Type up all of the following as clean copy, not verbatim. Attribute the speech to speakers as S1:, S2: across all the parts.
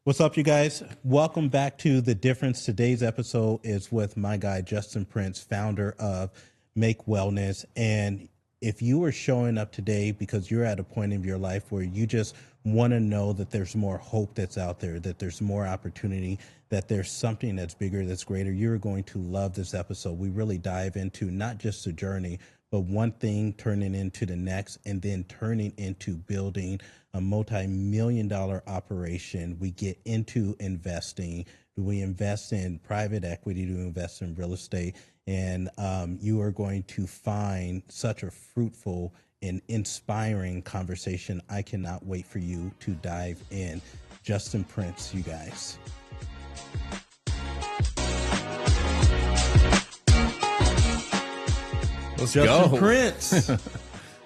S1: What's up, you guys? Welcome back to The Difference. Today's episode is with my guy, Justin Prince, founder of Make Wellness. And if you are showing up today because you're at a point in your life where you just want to know that there's more hope that's out there, that there's more opportunity, that there's something that's bigger, that's greater, you're going to love this episode. We really dive into not just the journey, but one thing turning into the next, and then turning into building a multi-million-dollar operation. We get into investing. We invest in private equity, to invest in real estate, and you are going to find such a fruitful and inspiring conversation. I cannot wait for you to dive in. Justin Prince, you guys.
S2: Let's
S1: Justin
S2: go.
S1: Prince.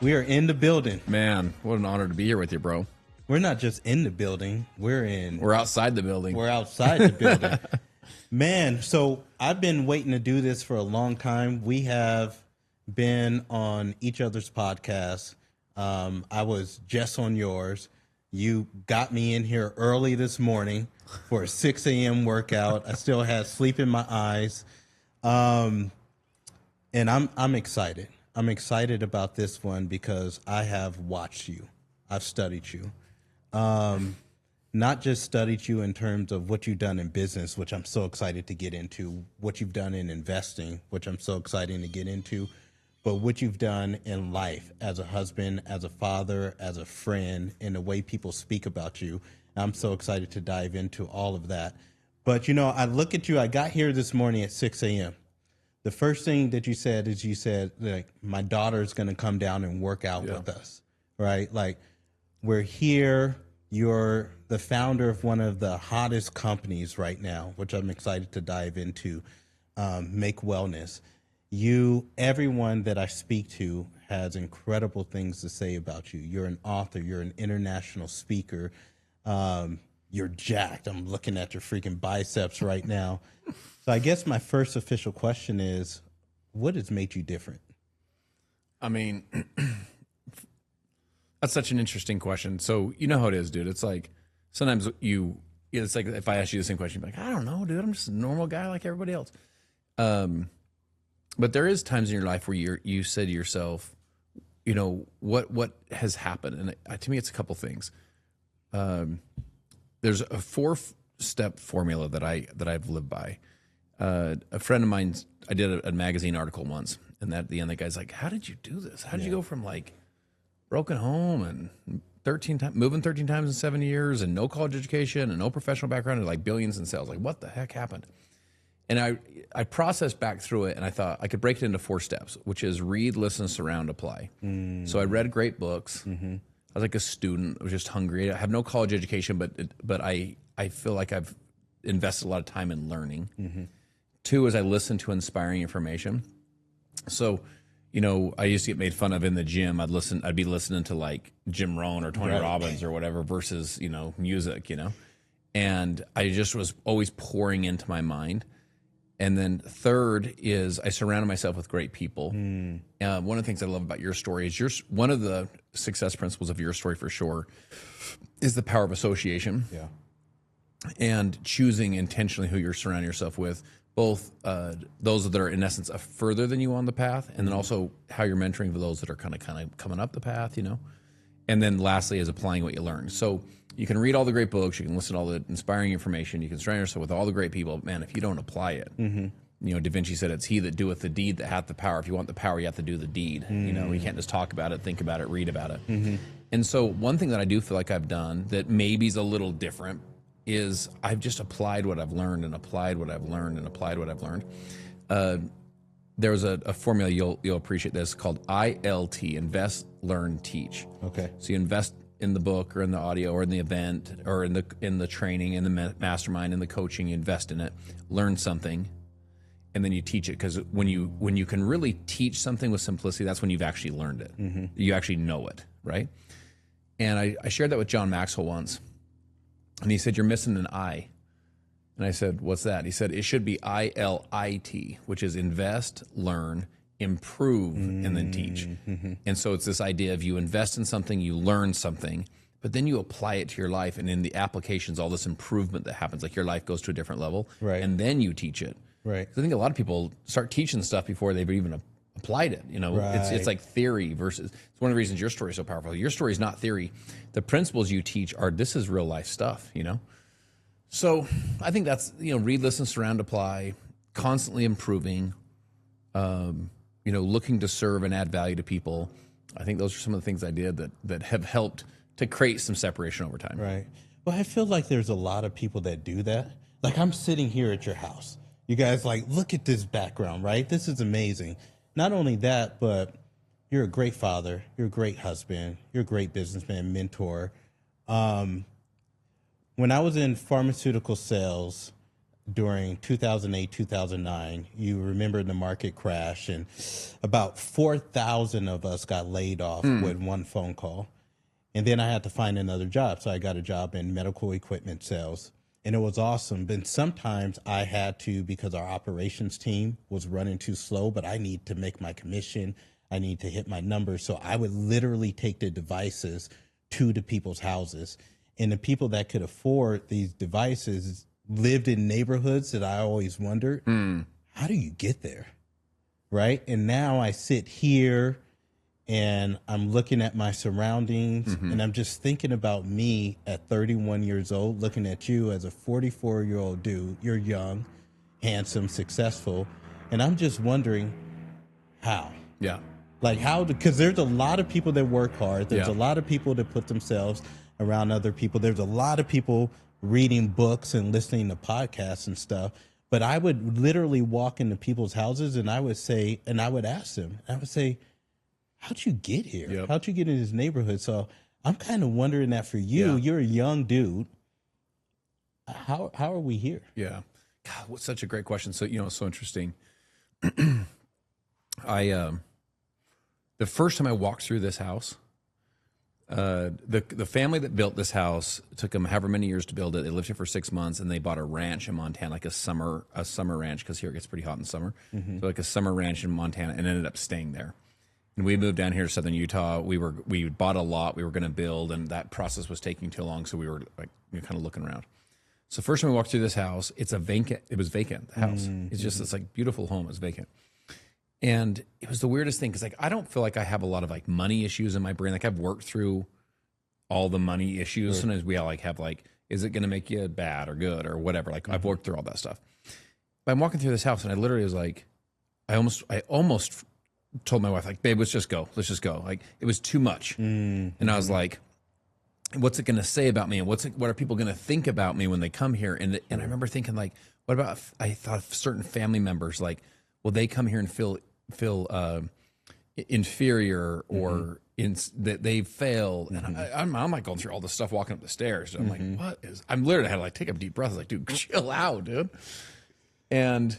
S1: We are in the building.
S2: Man, what an honor to be here with you, bro.
S1: We're not just in the building.
S2: We're outside the building.
S1: We're outside the building. Man, so I've been waiting to do this for a long time. We have been on each other's podcasts. I was just on yours. You got me in here early this morning for a 6 a.m. workout. I still had sleep in my eyes. And I'm excited. I'm excited about this one because I have watched you. I've studied you. Not just studied you in terms of what you've done in business, which I'm so excited to get into, what you've done in investing, which I'm so excited to get into, but what you've done in life as a husband, as a father, as a friend, and the way people speak about you. I'm so excited to dive into all of that. But, you know, I look at you, I got here this morning at 6 a.m. The first thing that you said is like, my daughter's going to come down and work out with us, right? Like, we're here. You're the founder of one of the hottest companies right now, which I'm excited to dive into, Make Wellness. Everyone that I speak to has incredible things to say about you. You're an author. You're an international speaker. You're jacked. I'm looking at your freaking biceps right now. So I guess my first official question is, what has made you different?
S2: I mean, that's such an interesting question. So you know how it is, dude. It's like sometimes it's like if I ask you the same question, you're like, I don't know, dude. I'm just a normal guy like everybody else. But there is times in your life where you say to yourself, you know, what has happened? And to me, it's a couple things. There's a 4-step formula that I've lived by. A friend of mine, I did a magazine article once, and at the end, the guy's like, "How did you do this? How did you go from like broken home and moving 13 times in 7 years and no college education and no professional background and like billions in sales? Like, what the heck happened?" And I processed back through it, and I thought I could break it into 4 steps, which is read, listen, surround, apply. So I read great books. I was like a student. I was just hungry. I have no college education, but I feel like I've invested a lot of time in learning. 2 is I listened to inspiring information. So, you know, I used to get made fun of in the gym. I'd be listening to like Jim Rohn or Tony Robbins or whatever versus, you know, music, you know. And I just was always pouring into my mind. And then 3rd is I surrounded myself with great people. One of the things I love about your story is one of the success principles of your story for sure is the power of association. Yeah. And choosing intentionally who you're surrounding yourself with, both those that are in essence further than you on the path, and then also how you're mentoring for those that are kind of coming up the path, you know. And then lastly is applying what you learn. So you can read all the great books, you can listen to all the inspiring information, you can surround yourself with all the great people. Man, if you don't apply it, you know, Da Vinci said it's he that doeth the deed that hath the power. If you want the power, you have to do the deed. You know, you can't just talk about it, think about it, read about it. And so one thing that I do feel like I've done that maybe is a little different is I've just applied what I've learned and applied what I've learned and applied what I've learned. There's a formula, you'll appreciate this, called ILT, invest, learn, teach. Okay. So you invest in the book or in the audio or in the event or in the training, in the mastermind, in the coaching, you invest in it, learn something, and then you teach it. Because when you can really teach something with simplicity, that's when you've actually learned it. You actually know it, right? And I shared that with John Maxwell once, and he said, "You're missing an I." And I said, "What's that?" He said, "It should be ILIT, which is invest, learn, improve, and then teach." And so it's this idea of you invest in something, you learn something, but then you apply it to your life, and in the applications, all this improvement that happens, like your life goes to a different level,
S1: Right.
S2: and then you teach it.
S1: Right.
S2: 'Cause I think a lot of people start teaching stuff before they've even applied it. You know, it's
S1: Right.
S2: like theory versus. It's one of the reasons your story is so powerful. Your story is not theory. The principles you teach are this is real life stuff. You know, so I think that's read, listen, surround, apply, constantly improving. Looking to serve and add value to people. I think those are some of the things I did that have helped to create some separation over time.
S1: Right. Well, I feel like there's a lot of people that do that. Like I'm sitting here at your house. You guys look at this background, right? This is amazing. Not only that, but you're a great father. You're a great husband. You're a great businessman, mentor. When I was in pharmaceutical sales during 2008, 2009, you remember the market crash, and about 4,000 of us got laid off with one phone call. And then I had to find another job. So I got a job in medical equipment sales, and it was awesome. But sometimes I had to, because our operations team was running too slow, but I need to make my commission. I need to hit my numbers. So I would literally take the devices to the people's houses. And the people that could afford these devices lived in neighborhoods that I always wondered, how do you get there? Right. And now I sit here and I'm looking at my surroundings and I'm just thinking about me at 31 years old, looking at you as a 44-year-old dude. You're young, handsome, successful. And I'm just wondering how.
S2: Yeah.
S1: Like how, because there's a lot of people that work hard. There's a lot of people that put themselves around other people. There's a lot of people reading books and listening to podcasts and stuff. But I would literally walk into people's houses and I would say, and I would ask them, I would say, how'd you get here?
S2: Yep.
S1: How'd you get in this neighborhood? So I'm kind of wondering that for you. You're a young dude. How are we here?
S2: Yeah. God, what's such a great question. So, it's so interesting. The first time I walked through this house, the family that built this house took them however many years to build it. They lived here for 6 months, and they bought a ranch in Montana, like a summer ranch, because here it gets pretty hot in summer. So like a summer ranch in Montana, and ended up staying there. And we moved down here to southern Utah. We bought a lot we were going to build, and that process was taking too long. So we were kind of looking around. So first time we walked through this house, it was vacant. The house, it's just this beautiful home. It was vacant. And it was the weirdest thing, because I don't feel like I have a lot of money issues in my brain. Like I've worked through all the money issues. Sure. Sometimes we all have is it going to make you bad or good or whatever? I've worked through all that stuff. But I'm walking through this house, and I literally was I almost told my wife, babe, let's just go. It was too much. And I was like, what's it going to say about me? And what are people going to think about me when they come here? And I remember thinking what about, I thought of certain family members, will they come here and feel inferior or that they failed? And I'm going through all this stuff walking up the stairs. I'm I'm literally had to take a deep breath. I was like, dude, chill out, dude. And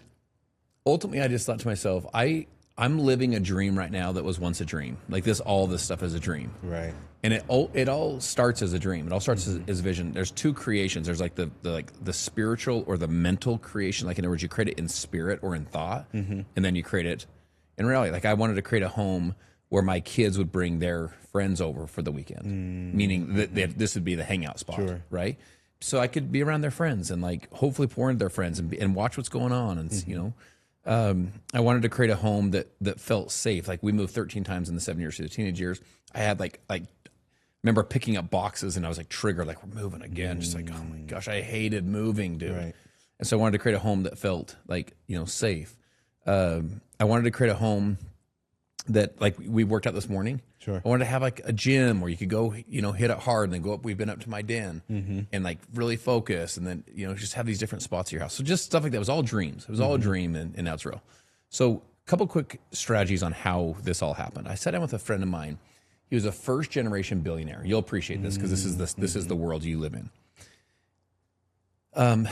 S2: ultimately I just thought to myself, I'm living a dream right now that was once a dream. All this stuff is a dream.
S1: Right.
S2: And it all starts as a dream. It all starts as a vision. There's two creations. There's the spiritual or the mental creation. In other words, you create it in spirit or in thought, and then you create it in reality. I wanted to create a home where my kids would bring their friends over for the weekend, meaning that this would be the hangout spot,
S1: sure.
S2: right? So I could be around their friends and hopefully pour into their friends and watch what's going on. And I wanted to create a home that felt safe. We moved 13 times in the 7 years through the teenage years. I had remember picking up boxes and I was triggered, we're moving again. Just oh my gosh, I hated moving, dude. Right. And so I wanted to create a home that felt safe. I wanted to create a home that we worked out this morning.
S1: Sure.
S2: I wanted to have a gym where you could go, hit it hard and then go up. We've been up to my den and really focus and then, just have these different spots at your house. So just stuff like that. It was all dreams. It was all a dream and now it's real. So a couple quick strategies on how this all happened. I sat down with a friend of mine. He was a first generation billionaire. You'll appreciate this because this is the world you live in.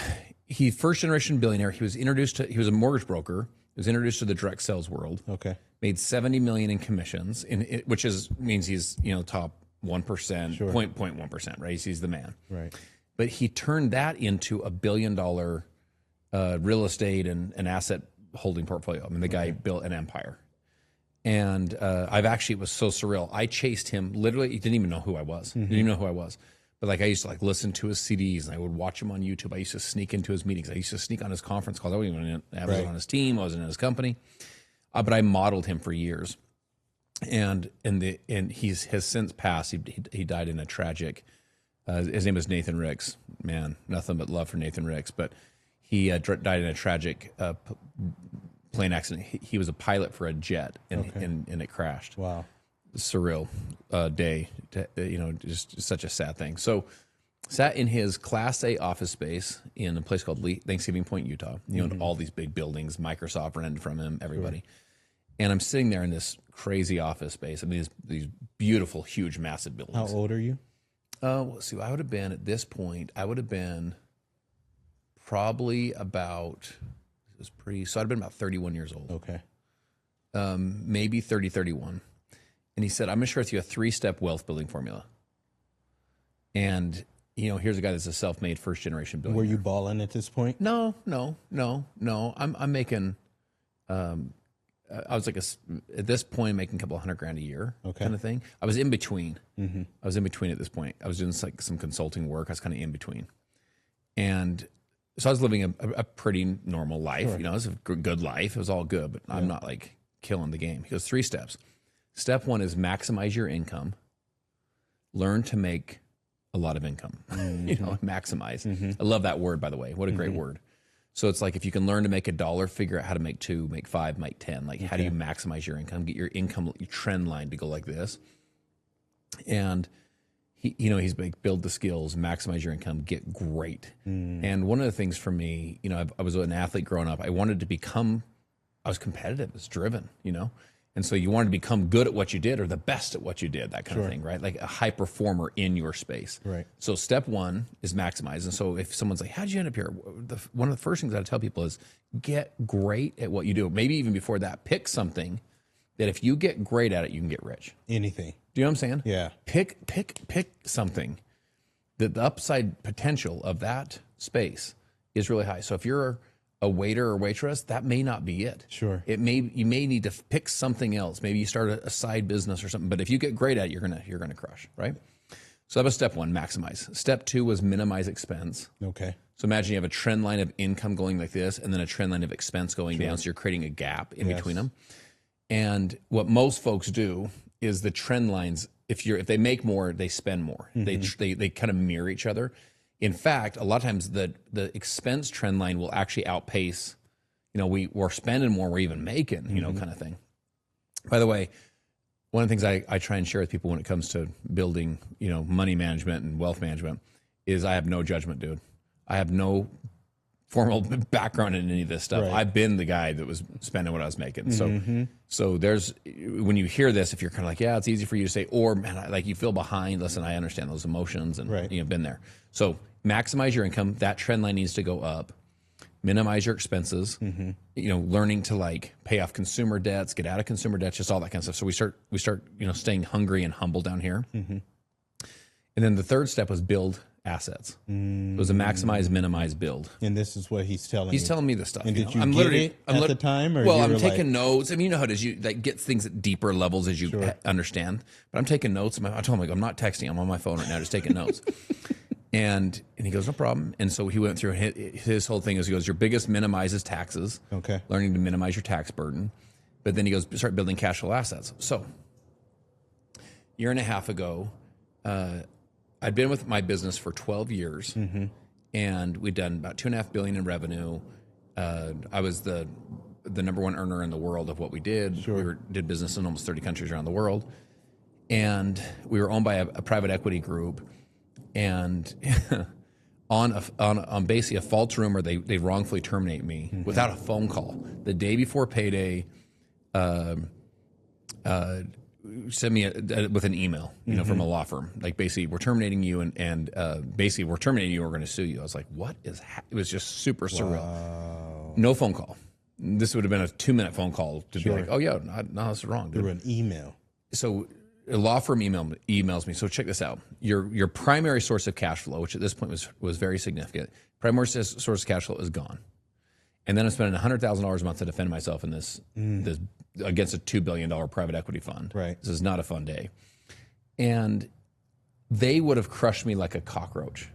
S2: He first generation billionaire. He was a mortgage broker. He was introduced to the direct sales world.
S1: Okay.
S2: Made $70 million in commissions, which means he's top 1%,
S1: sure.
S2: 0.1%, right? He's the man.
S1: Right.
S2: But he turned that into $1 billion real estate and an asset holding portfolio. The guy built an empire. And it was so surreal. I chased him. Literally, he didn't even know who I was. Didn't even know who I was. But like I used to like listen to his CDs, and I would watch him on YouTube. I used to sneak into his meetings. I used to sneak on his conference calls. I wasn't even on his team. I wasn't in his company. But I modeled him for years. And he has since passed. He died in a tragic. His name is Nathan Ricks. Man, nothing but love for Nathan Ricks. But he died in a tragic plane accident. He was a pilot for a jet, and it crashed.
S1: Wow.
S2: Surreal day, just such a sad thing. So sat in his Class A office space in a place called Thanksgiving Point, Utah. He owned all these big buildings. Microsoft rented from him, everybody. Sure. And I'm sitting there in this crazy office space. I mean, these beautiful, huge, massive buildings.
S1: How old are you?
S2: Let's see. I would have been, at this point, probably about, so I'd have been about 31 years old.
S1: Okay.
S2: Maybe 30, 31. And he said, I'm going to share with you a 3-step wealth building formula. And, here's a guy that's a self-made first-generation billionaire.
S1: Were you balling at this point?
S2: No. I'm making, I was like at this point making a couple $100,000 a year kind of thing. I was in between. I was in between at this point. I was doing like some consulting work. I was kind of in between. And so I was living a pretty normal life. Sure. It was a good life. It was all good, but I'm not like killing the game. He goes, 3 steps. Step 1 is maximize your income. Learn to make a lot of income. Maximize. I love that word, by the way. What a great word. So it's like if you can learn to make $1, figure out how to make 2, make 5, make 10. Like how do you maximize your income? Get your income your trend line to go like this. And he's like, build the skills, maximize your income, get great. And one of the things for me, I was an athlete growing up. I wanted to become, I was competitive, I was driven, And so you wanted to become good at what you did or the best at what you did, that kind of thing, right? Like a high performer in your space.
S1: Right. So
S2: step 1 is maximize. And so if someone's like, how'd you end up here? One of the first things I tell people is get great at what you do. Maybe even before that, pick something that if you get great at it, you can get rich.
S1: Anything.
S2: Do you know what I'm saying?
S1: Yeah.
S2: Pick something that the upside potential of that space is really high. So if you're a waiter or waitress, that may not be it.
S1: Sure.
S2: You may need to pick something else. Maybe you start a side business or something. But if you get great at it, you're gonna crush, right? So that was step 1, maximize. Step 2 was minimize expense.
S1: Okay.
S2: So imagine you have a trend line of income going like this, and then a trend line of expense going down. So you're creating a gap in between them. And what most folks do is the trend lines. If they make more, they spend more. They kind of mirror each other. In fact, a lot of times the expense trend line will actually outpace, we're spending more, we're even making, kind of thing. By the way, one of the things I try and share with people when it comes to building, money management and wealth management is I have no judgment, dude. I have no formal background in any of this stuff. Right. I've been the guy that was spending what I was making. So there's, when you hear this, if you're kind of like, yeah, it's easy for you to say, or man, like you feel behind, listen, I understand those emotions and been there. So maximize your income. That trend line needs to go up. Minimize your expenses, learning to like pay off consumer debts, get out of consumer debts, just all that kind of stuff. So we start, staying hungry and humble down here. And then the third step was build assets. It was a maximize, minimize, build.
S1: And this is what he's telling you.
S2: He's telling me this stuff.
S1: And did you get it at the time? Or
S2: well, I'm taking notes. I mean, you know how it is. You like get things at deeper levels as you understand. But I'm taking notes. I told him, like, I'm not texting. I'm on my phone right now, just taking notes. And he goes, no problem. And so he went through his whole thing is he goes, your biggest minimize is taxes. Okay. Learning to minimize your tax burden. But then he goes, start building cash flow assets. So a year and a half ago, I'd been with my business for 12 years, and we'd done about $2.5 billion in revenue. I was the number 1 earner in the world of what we did. We did business in almost 30 countries around the world, and we were owned by a private equity group. And on basically a false rumor, they wrongfully terminate me without a phone call the day before payday. Send me with an email, from a law firm. Like basically, we're terminating you, and basically we're terminating you. We're going to sue you. I was like, what is? It was just super surreal. Wow. No phone call. This would have been a 2-minute phone call to be like, oh yeah, no, this is wrong.
S1: Through an email.
S2: So a law firm emails me. So check this out. Your primary source of cash flow, which at this point was very significant. Primary source of cash flow is gone. And then I'm spending $100,000 a month to defend myself in this against a $2 billion private equity fund.
S1: Right.
S2: This is not a fun day. And they would have crushed me like a cockroach.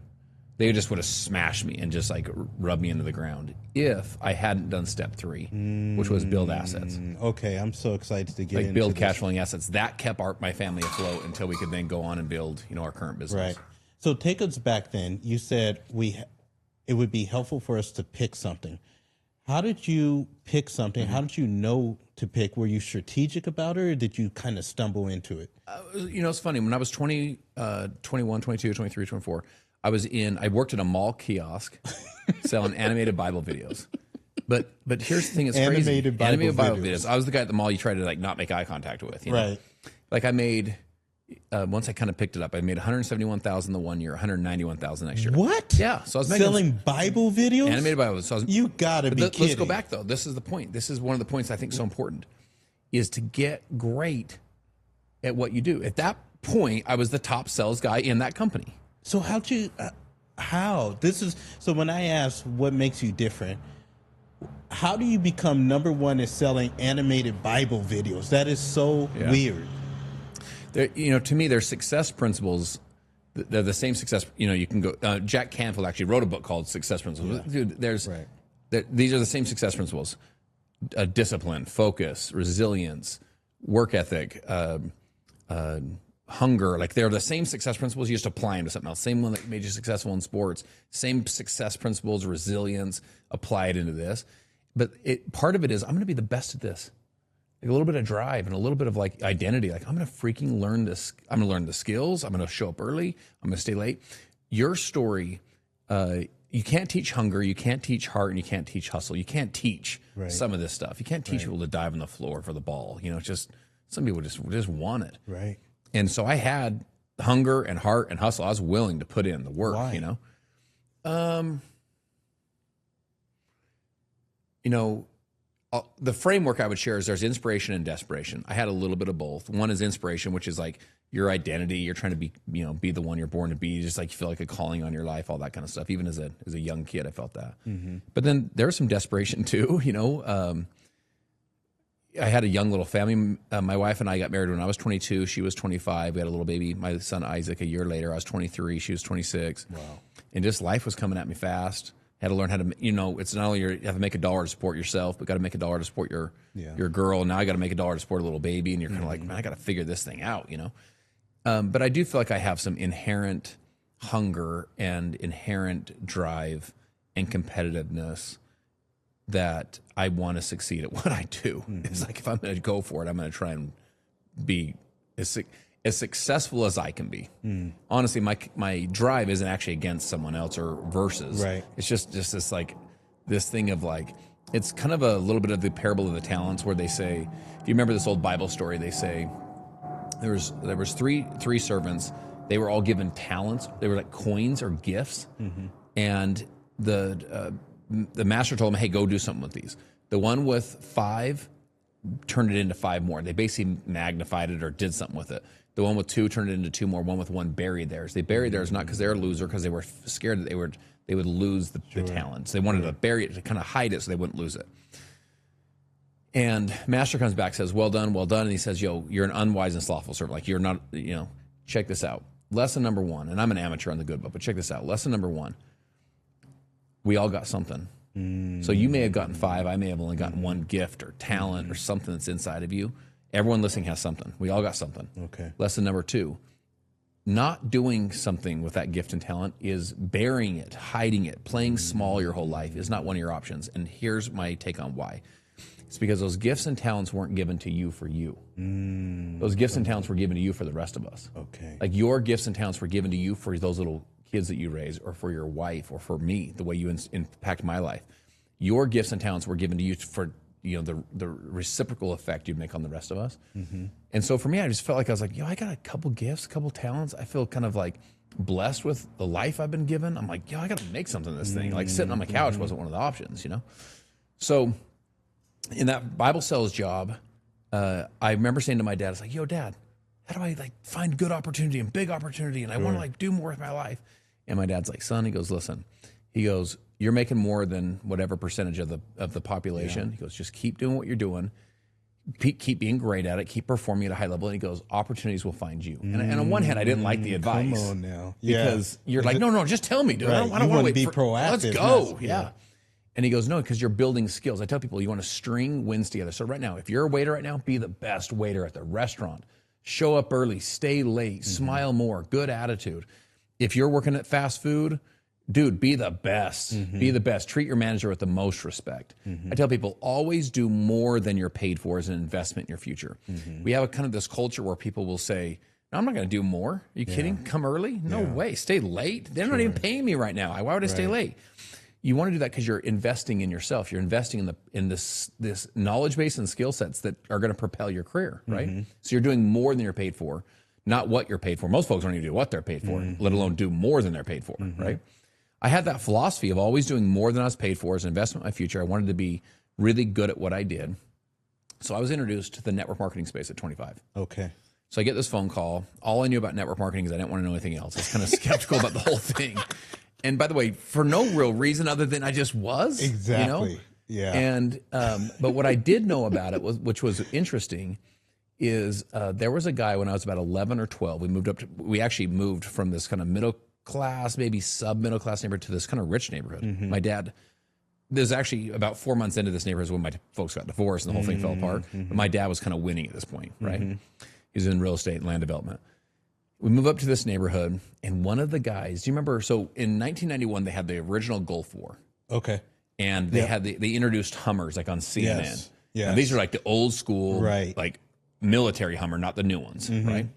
S2: They just would have smashed me and just like rubbed me into the ground if I hadn't done step 3, which was build assets.
S1: Okay, I'm so excited to get into
S2: Build
S1: this.
S2: cash flowing assets. That kept my family afloat until we could then go on and build, our current business.
S1: Right. So take us back then. You said it would be helpful for us to pick something. How did you pick something? How did you know to pick? Were you strategic about it, or did you kind of stumble into it?
S2: It's funny. When I was 20, 21, 22, 23, 24, I worked in a mall kiosk selling animated Bible videos. But here's the thing, it's crazy.
S1: Animated Bible videos.
S2: I was the guy at the mall you try to like not make eye contact with. You know?
S1: Right.
S2: Like I made, once I kind of picked it up, I made $171,000 the one year, $191,000 next year.
S1: What?
S2: Yeah. So I was making
S1: selling Bible videos?
S2: animated Bible videos. So
S1: You gotta be kidding.
S2: Let's go back though. This is the point. This is one of the points I think is so important, is to get great at what you do. At that point, I was the top sales guy in that company.
S1: So how'd you? How? So when I ask what makes you different, how do you become number one in selling animated Bible videos? That is so weird.
S2: To me, there's success principles. They're the same success. You can go. Jack Canfield actually wrote a book called Success Principles.
S1: Yeah.
S2: Dude, these are the same success principles: discipline, focus, resilience, work ethic, hunger. Like they're the same success principles. You just apply them to something else. Same one that made you successful in sports. Same success principles, resilience. Apply it into this. But part of it is I'm going to be the best at this. Like a little bit of drive and a little bit of like identity. Like I'm going to freaking learn this. I'm going to learn the skills. I'm going to show up early. I'm going to stay late. Your story, you can't teach hunger. You can't teach heart, and you can't teach hustle. You can't teach some of this stuff. You can't teach people to dive on the floor for the ball. It's just some people just want it.
S1: Right.
S2: And so I had hunger and heart and hustle. I was willing to put in the work.
S1: Why?
S2: The framework I would share is there's inspiration and desperation. I had a little bit of both. One is inspiration, which is like your identity. You're trying to be the one you're born to be. Just like you feel like a calling on your life, all that kind of stuff. Even as a young kid, I felt that. Mm-hmm. But then there was some desperation too. I had a young little family. My wife and I got married when I was 22. She was 25. We had a little baby, my son Isaac, a year later. I was 23. She was 26.
S1: Wow.
S2: And just life was coming at me fast. Had to learn how to, it's not only you have to make $1 to support yourself, but got to make $1 to support your girl. Now I got to make $1 to support a little baby, and you're kind of like, man, I got to figure this thing out, But I do feel like I have some inherent hunger and inherent drive and competitiveness that I want to succeed at what I do. Mm-hmm. It's like if I'm going to go for it, I'm going to try and be as successful as I can be. Mm. Honestly, my drive isn't actually against someone else or versus.
S1: Right.
S2: It's just this like this thing of like, it's kind of a little bit of the parable of the talents, where they say, if you remember this old Bible story, they say there was three servants. They were all given talents. They were like coins or gifts, and the master told them, hey, go do something with these. The one with 5 turned it into 5 more. They basically magnified it or did something with it. The one with 2 turned it into 2 more. One with 1 buried theirs. They buried theirs not because they're a loser, because they were scared that they would lose the talents. They wanted to bury it, to kind of hide it so they wouldn't lose it. And master comes back, says, well done. And he says, you're an unwise and slothful servant. Like, you're not, check this out. Lesson number 1, and I'm an amateur on the good book, but check this out. Lesson number 1, we all got something. So you may have gotten 5. I may have only gotten 1 gift or talent or something that's inside of you. Everyone listening has something. We all got something.
S1: Okay.
S2: Lesson number 2, not doing something with that gift and talent is burying it, hiding it, playing small your whole life is not one of your options. And here's my take on why. It's because those gifts and talents weren't given to you for you. Those gifts and talents were given to you for the rest of us.
S1: Okay.
S2: Like your gifts and talents were given to you for those little kids that you raise, or for your wife, or for me, the way you impact my life. Your gifts and talents were given to you for the reciprocal effect you'd make on the rest of us. And so for me, I just felt like I was like, I got a couple gifts, a couple talents. I feel kind of like blessed with the life I've been given. I'm like, I got to make something of this thing. Like sitting on my couch wasn't one of the options, So in that Bible sales job, I remember saying to my dad, I was like, Dad, how do I like find good opportunity and big opportunity? And I want to like do more with my life. And my dad's like, son, he goes, listen, he goes, you're making more than whatever percentage of the population. He goes, just keep doing what you're doing. Keep being great at it. Keep performing at a high level. And he goes, opportunities will find you. And on one hand, I didn't like the advice.
S1: Come on now.
S2: Because you're like, no, just tell me, dude.
S1: Right.
S2: I don't want to
S1: be
S2: wait.
S1: proactive.
S2: Let's go. Yeah. And he goes, no, because you're building skills. I tell people you want to string wins together. So right now, if you're a waiter right now, be the best waiter at the restaurant. Show up early, stay late, smile more, good attitude. If you're working at fast food, dude, be the best. Be the best. Treat your manager with the most respect. I tell people, always do more than you're paid for as an investment in your future. We have a kind of this culture where people will say, no, I'm not going to do more. Are you kidding? Come early? No way. Stay late. They're not even paying me right now. Why would I stay late? You want to do that because you're investing in yourself. You're investing in this knowledge base and skill sets that are going to propel your career, right? So you're doing more than you're paid for, not what you're paid for. Most folks don't even do what they're paid for, let alone do more than they're paid for, right? I had that philosophy of always doing more than I was paid for as an investment in my future. I wanted to be really good at what I did. So I was introduced to the network marketing space at 25.
S1: Okay.
S2: So I get this phone call. All I knew about network marketing is I didn't want to know anything else. I was kind of skeptical about the whole thing. And by the way, for no real reason other than I just was.
S1: Exactly.
S2: You know?
S1: Yeah.
S2: And but what I did know about it was, which was interesting, is there was a guy when I was about 11 or 12. We actually moved from this kind of middle class, maybe sub-middle class neighborhood to this kind of rich neighborhood. My dad, there's actually about 4 months into this neighborhood when my folks got divorced and the whole thing fell apart. But my dad was kind of winning at this point, right? He was in real estate and land development. We move up to this neighborhood, and one of the guys, do you remember? So in 1991, they had the original Gulf War.
S1: Okay.
S2: And they had they introduced Hummers like on CNN.
S1: Yes.
S2: And these are like the old school, like military Hummer, not the new ones, right?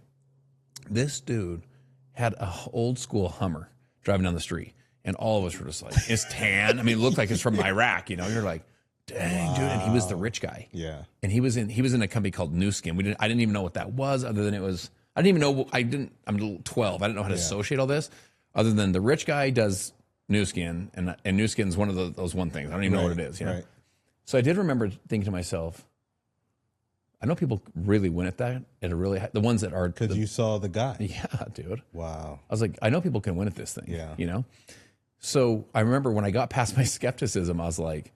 S2: This dude had a old school Hummer driving down the street, and all of us were just like, it's tan. I mean, it looked like it's from Iraq, you know? You're like, dang, dude. And he was the rich guy.
S1: Yeah.
S2: And he was in a company called New Skin. I didn't even know what that was, other than it was. I didn't even know. I'm 12. I didn't know how to associate all this, other than the rich guy does New Skin, and New Skin's one of those one things. I don't even know what it is. You know? So I did remember thinking to myself, I know people really win at that at a really high, the ones that are
S1: because you saw the guy.
S2: Yeah, dude.
S1: Wow.
S2: I was like, I know people can win at this thing.
S1: Yeah.
S2: You know. So I remember when I got past my skepticism, I was like,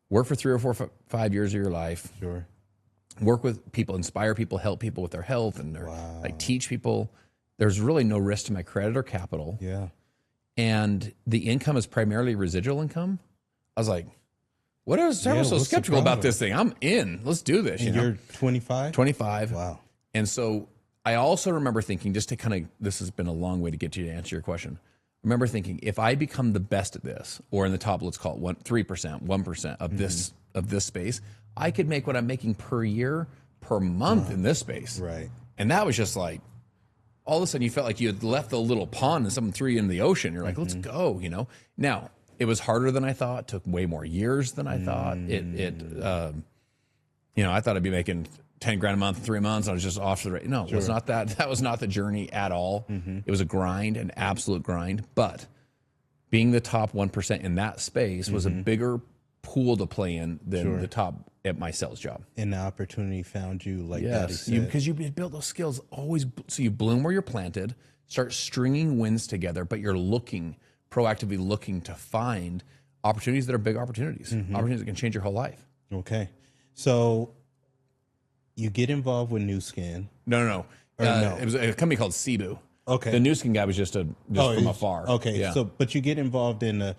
S2: work for 3 or 4, 5 years of your life.
S1: Sure.
S2: Work with people, inspire people, help people with their health, and like teach people. There's really no risk to my credit or capital.
S1: Yeah.
S2: And the income is primarily residual income. I was like, what is I was so skeptical about this thing? I'm in. Let's do this.
S1: And you're 25?
S2: 25.
S1: Wow.
S2: And so I also remember thinking, just to kind of, this has been a long way to get you to answer your question. I remember thinking, if I become the best at this, or in the top, let's call it 3%, 1% of this space, I could make what I'm making per year, per month in this space.
S1: Right.
S2: And that was just like, all of a sudden you felt like you had left the little pond and someone threw you in the ocean. You're like, let's go, you know? Now, it was harder than I thought, took way more years than I thought. I thought I'd be making 10 grand a month in 3 months. I was just off to the right. No, it was not that. That was not the journey at all. It was a grind, an absolute grind. But being the top 1% in that space was a bigger pool to play in than the top at my sales job.
S1: And the opportunity found you, like Daddy said.
S2: Because you build those skills always. So you bloom where you're planted, start stringing wins together, but you're proactively looking to find opportunities that are big opportunities, opportunities that can change your whole life.
S1: Okay. So you get involved with New Skin.
S2: No. It was a company called Cebu.
S1: Okay.
S2: The New Skin guy was just from afar.
S1: Okay.
S2: Yeah.
S1: So, but you get involved in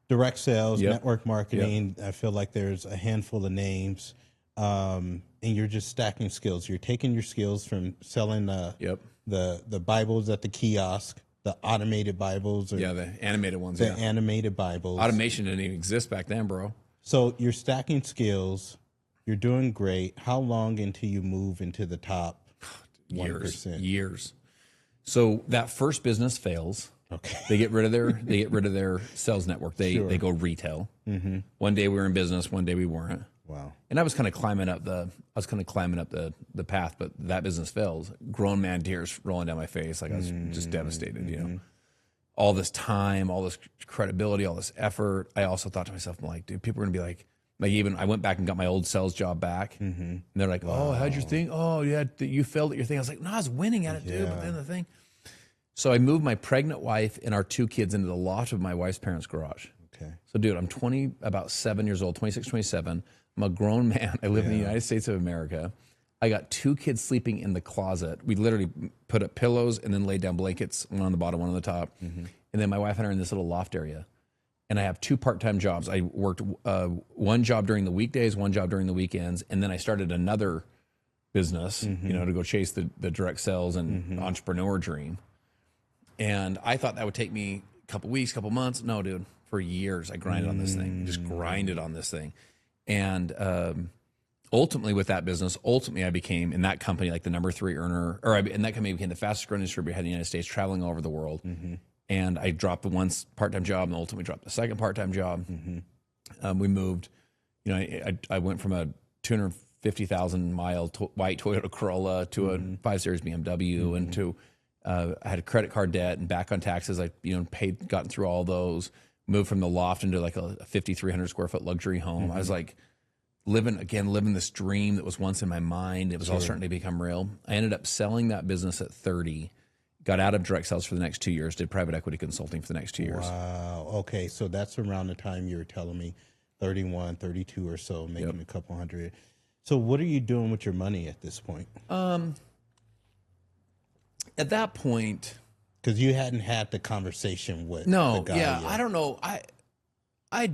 S1: direct sales, network marketing. I feel like there's a handful of names, and you're just stacking skills. You're taking your skills from selling the Bibles at the kiosk, the automated Bibles.
S2: The animated ones.
S1: The animated Bibles.
S2: Automation didn't even exist back then, bro.
S1: So you're stacking skills. You're doing great. How long until you move into the top 1%?
S2: Years. So that first business fails.
S1: Okay.
S2: They get rid of their sales network. They go retail. One day we were in business. One day we weren't.
S1: Wow.
S2: And I was kind of climbing up the path, but that business fails. Grown man tears rolling down my face. Like I was just devastated, you know, all this time, all this credibility, all this effort. I also thought to myself, I'm like, dude, people are going to be like even I went back and got my old sales job back, and they're like, oh, how'd your thing? Oh, yeah, you failed at your thing. I was like, no, I was winning at it, dude. But then the thing. So I moved my pregnant wife and our 2 kids into the loft of my wife's parents' garage.
S1: Okay.
S2: So, dude, I'm about 7 years old, 26, 27. I'm a grown man. I live in the United States of America. I got 2 kids sleeping in the closet. We literally put up pillows and then laid down blankets, one on the bottom, one on the top. And then my wife and I are in this little loft area. And I have 2 part-time jobs. I worked one job during the weekdays, one job during the weekends, and then I started another business, to go chase the direct sales and entrepreneur dream. And I thought that would take me a couple weeks, couple months. No, dude, for years I grinded on this thing, just grinded on this thing. And ultimately with that business, I became in that company like the number 3 earner, in that company I became the fastest growing distributor in the United States, traveling all over the world. And I dropped the one part-time job and ultimately dropped the second part-time job. We moved, I went from a 250,000 mile white Toyota Corolla to a 5 Series BMW and to, I had a credit card debt and back on taxes. I, gotten through all those, moved from the loft into like a 5,300 square foot luxury home. I was like living this dream that was once in my mind. It was all starting to become real. I ended up selling that business at 30. Got out of direct sales for the next 2 years, did private equity consulting for the next 2 years.
S1: Wow. Okay. So that's around the time you were telling me 31, 32 or so, making a couple hundred. So what are you doing with your money at this point?
S2: At that point,
S1: because you hadn't had the conversation with the guy yet.
S2: I don't know. I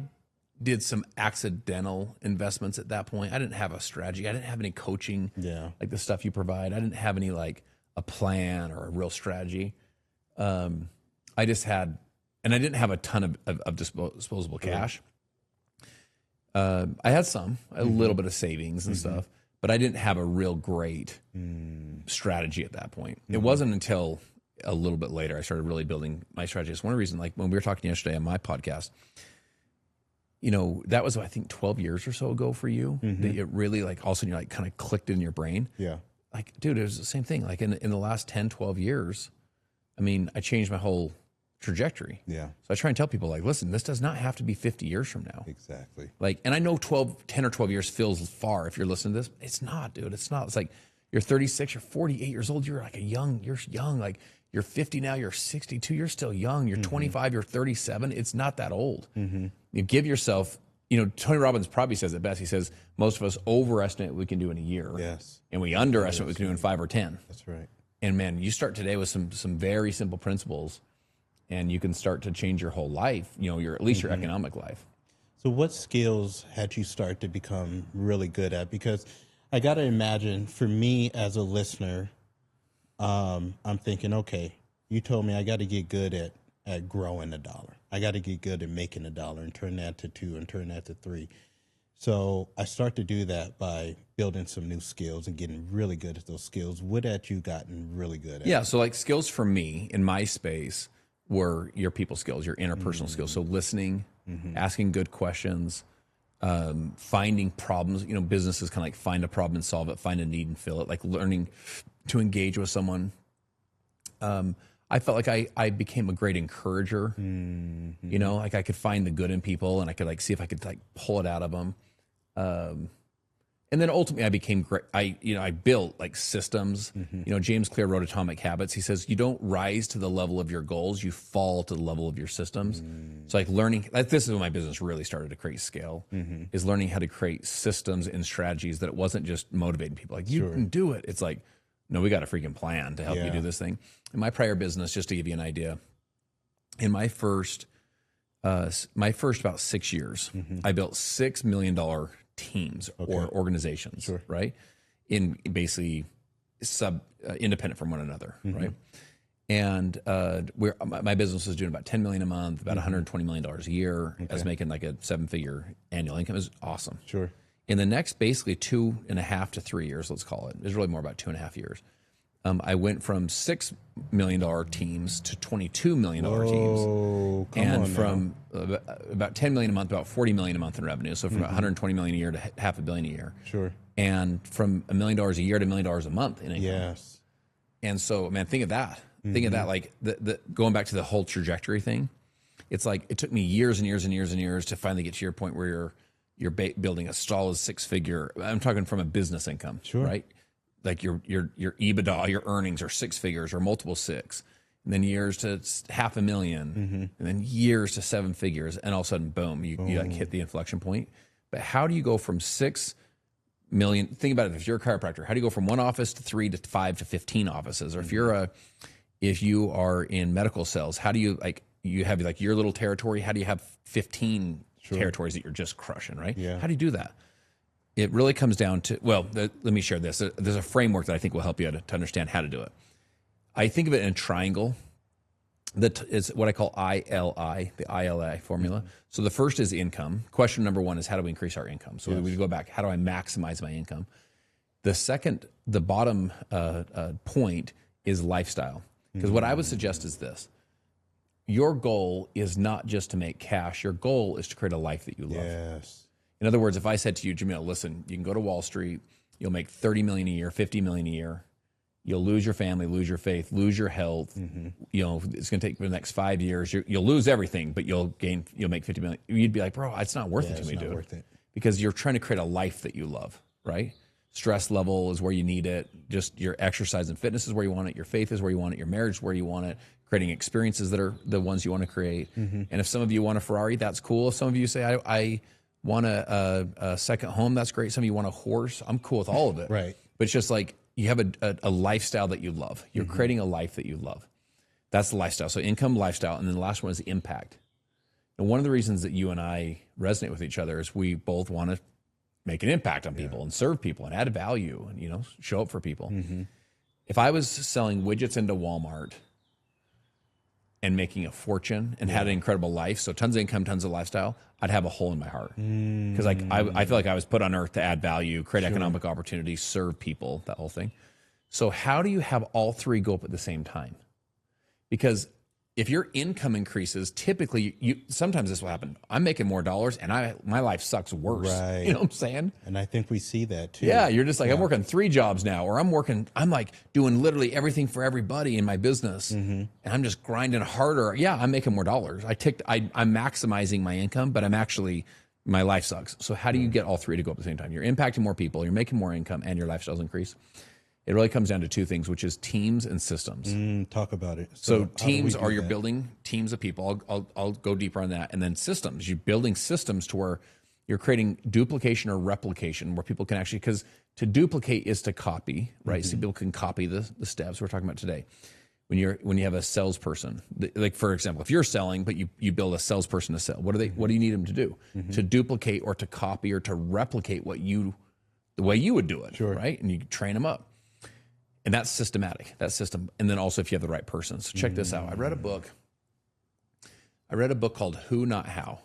S2: did some accidental investments at that point. I didn't have a strategy. I didn't have any coaching, like the stuff you provide. I didn't have any like a plan or a real strategy. I just had, and I didn't have a ton of disposable cash. I had a little bit of savings and stuff, but I didn't have a real great strategy at that point. It wasn't until a little bit later I started really building my strategy. It's one reason, like when we were talking yesterday on my podcast, that was, I think, 12 years or so ago for you, that it really like all of a sudden you're like kind of clicked in your brain.
S1: Yeah.
S2: Like, dude, it was the same thing. Like in the last 10, 12 years, I mean, I changed my whole trajectory.
S1: Yeah.
S2: So I try and tell people like, listen, this does not have to be 50 years from now.
S1: Exactly.
S2: Like, and I know 10 or 12 years feels far if you're listening to this. It's not, dude. It's not. It's like you're 36, you're 48 years old. You're like you're young. Like you're 50 now, you're 62. You're still young. You're 25, you're 37. It's not that old. You give yourself, Tony Robbins probably says it best. He says, most of us overestimate what we can do in a year.
S1: Yes.
S2: And we underestimate what we can do in 5 or 10.
S1: That's right.
S2: And man, you start today with some very simple principles and you can start to change your whole life, at least your economic life.
S1: So what skills had you start to become really good at? Because I got to imagine for me as a listener, I'm thinking, okay, you told me I got to get good at growing $1. I got to get good at making $1 and turn that to 2 and turn that to 3. So I start to do that by building some new skills and getting really good at those skills. What had you gotten really good at?
S2: Yeah, so like skills for me in my space were your people skills, your interpersonal skills. So listening, asking good questions, finding problems. Business is kind of like find a problem and solve it, find a need and fill it, like learning to engage with someone. I felt like I became a great encourager. Like I could find the good in people and I could like see if I could like pull it out of them. And then ultimately I became great. I built like systems. James Clear wrote Atomic Habits. He says, you don't rise to the level of your goals, you fall to the level of your systems. So like learning, like this is when my business really started to create scale, is learning how to create systems and strategies that it wasn't just motivating people. Like you can do it. It's like, no, we got a freaking plan to help you do this thing. In my prior business, just to give you an idea, in my first about 6 years, I built $6 million teams or organizations, right? In basically independent from one another, right? And my business was doing about $10 million a month, about $120 million a year. I was making like a 7-figure annual income. It was awesome.
S1: Sure.
S2: In the next basically 2.5 to 3 years, let's call it, it was really more about 2.5 years. I went from $6 million teams to $22 million teams, and from about $10 million a month, about $40 million a month in revenue. So from about $120 million a year to $500 million a year.
S1: Sure.
S2: And from $1 million a year to $1 million a month in income.
S1: Yes.
S2: And so, man, think of that. Think of that, like the going back to the whole trajectory thing. It's like it took me years and years and years and years to finally get to your point where you're building a solid 6-figure. I'm talking from a business income, right? Like your EBITDA, your earnings are 6 figures or multiple 6. and then years to $500,000, and then years to 7 figures, and all of a sudden, boom, you like hit the inflection point. But how do you go from 6 million? Think about it. If you're a chiropractor, how do you go from 1 office to 3 to 5 to 15 offices? Or if you are in medical sales, how do you you have like your little territory? How do you have 15 territories that you're just crushing, right?
S1: Yeah.
S2: How do you do that? It really comes down to, let me share this. There's a framework that I think will help you to understand how to do it. I think of it in a triangle. That is what I call ILI, the ILI formula. So the first is income. Question number 1 is how do we increase our income? So we go back, how do I maximize my income? The second, the bottom point is lifestyle. Because what I would suggest is this. Your goal is not just to make cash. Your goal is to create a life that you love.
S1: Yes.
S2: In other words, if I said to you, Jamil, listen, you can go to Wall Street, you'll make 30 million a year, 50 million a year. You'll lose your family, lose your faith, lose your health. You know, it's going to take the next 5 years. You'll lose everything, but you'll make 50 million. You'd be like, bro, it's not worth it to me, dude. Worth it. Because you're trying to create a life that you love, right? Stress level is where you need it. Just your exercise and fitness is where you want it. Your faith is where you want it. Your marriage is where you want it. Creating experiences that are the ones you want to create. And if some of you want a Ferrari, that's cool. If some of you say, I want a second home, that's great. Some of you want a horse. I'm cool with all of it.
S1: Right.
S2: But it's just like you have a lifestyle that you love. You're creating a life that you love. That's the lifestyle. So income, lifestyle. And then the last one is impact. And one of the reasons that you and I resonate with each other is we both want to make an impact on people and serve people and add value and, you know, show up for people. If I was selling widgets into Walmart and making a fortune and had an incredible life, so tons of income, tons of lifestyle, I'd have a hole in my heart. Because I feel like I was put on earth to add value, create economic opportunities, serve people, that whole thing. So how do you have all three go up at the same time? Because if your income increases, typically sometimes this will happen. I'm making more dollars and my life sucks worse.
S1: Right.
S2: You know what I'm saying?
S1: And I think we see that too.
S2: Yeah, you're just like, I'm working 3 jobs now, or I'm like doing literally everything for everybody in my business. And I'm just grinding harder. Yeah, I'm making more dollars. I'm maximizing my income, but my life sucks. So how do you get all three to go up at the same time? You're impacting more people, you're making more income, and your lifestyles increase. It really comes down to 2 things, which is teams and systems.
S1: Talk about it.
S2: So teams are you're building teams of people. I'll go deeper on that. And then systems. You're building systems to where you're creating duplication or replication where people can actually, because to duplicate is to copy, right? So people can copy the steps we're talking about today. When you have a salesperson, like for example, if you're selling, but you build a salesperson to sell, what do you need them to do? To duplicate or to copy or to replicate the way you would do it, right? And you train them up. And that's systematic, that system. And then also if you have the right person. So check this out. I read a book called Who Not How.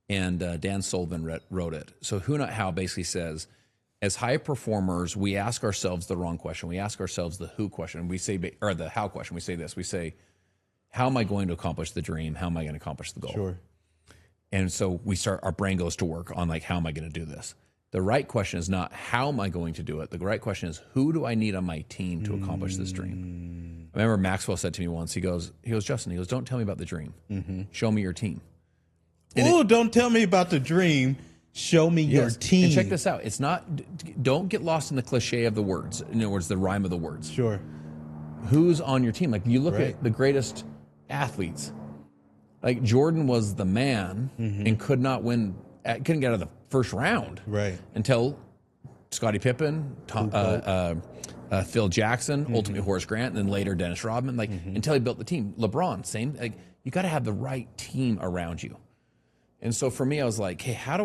S2: And Dan Sullivan wrote it. So Who Not How basically says, as high performers, we ask ourselves the wrong question. We ask ourselves the who question. Or the how question. We say this. We say, how am I going to accomplish the dream? How am I going to accomplish the goal?
S1: Sure.
S2: And so our brain goes to work on like, how am I going to do this? The right question is not how am I going to do it? The right question is who do I need on my team to accomplish this dream? I remember Maxwell said to me once, he goes, Justin, don't tell me about the dream. Show me your team.
S1: Don't tell me about the dream. Show me your team.
S2: And check this out. It's not, don't get lost in the cliche of the words. In other words, the rhyme of the words.
S1: Sure.
S2: Who's on your team? Like you look at the greatest athletes. Like Jordan was the man and couldn't get out of the first round,
S1: right?
S2: Until Scottie Pippen, Phil Jackson, ultimately Horace Grant, and then later Dennis Rodman. Until he built the team. LeBron, same. Like you got to have the right team around you. And so for me, I was like, hey, how do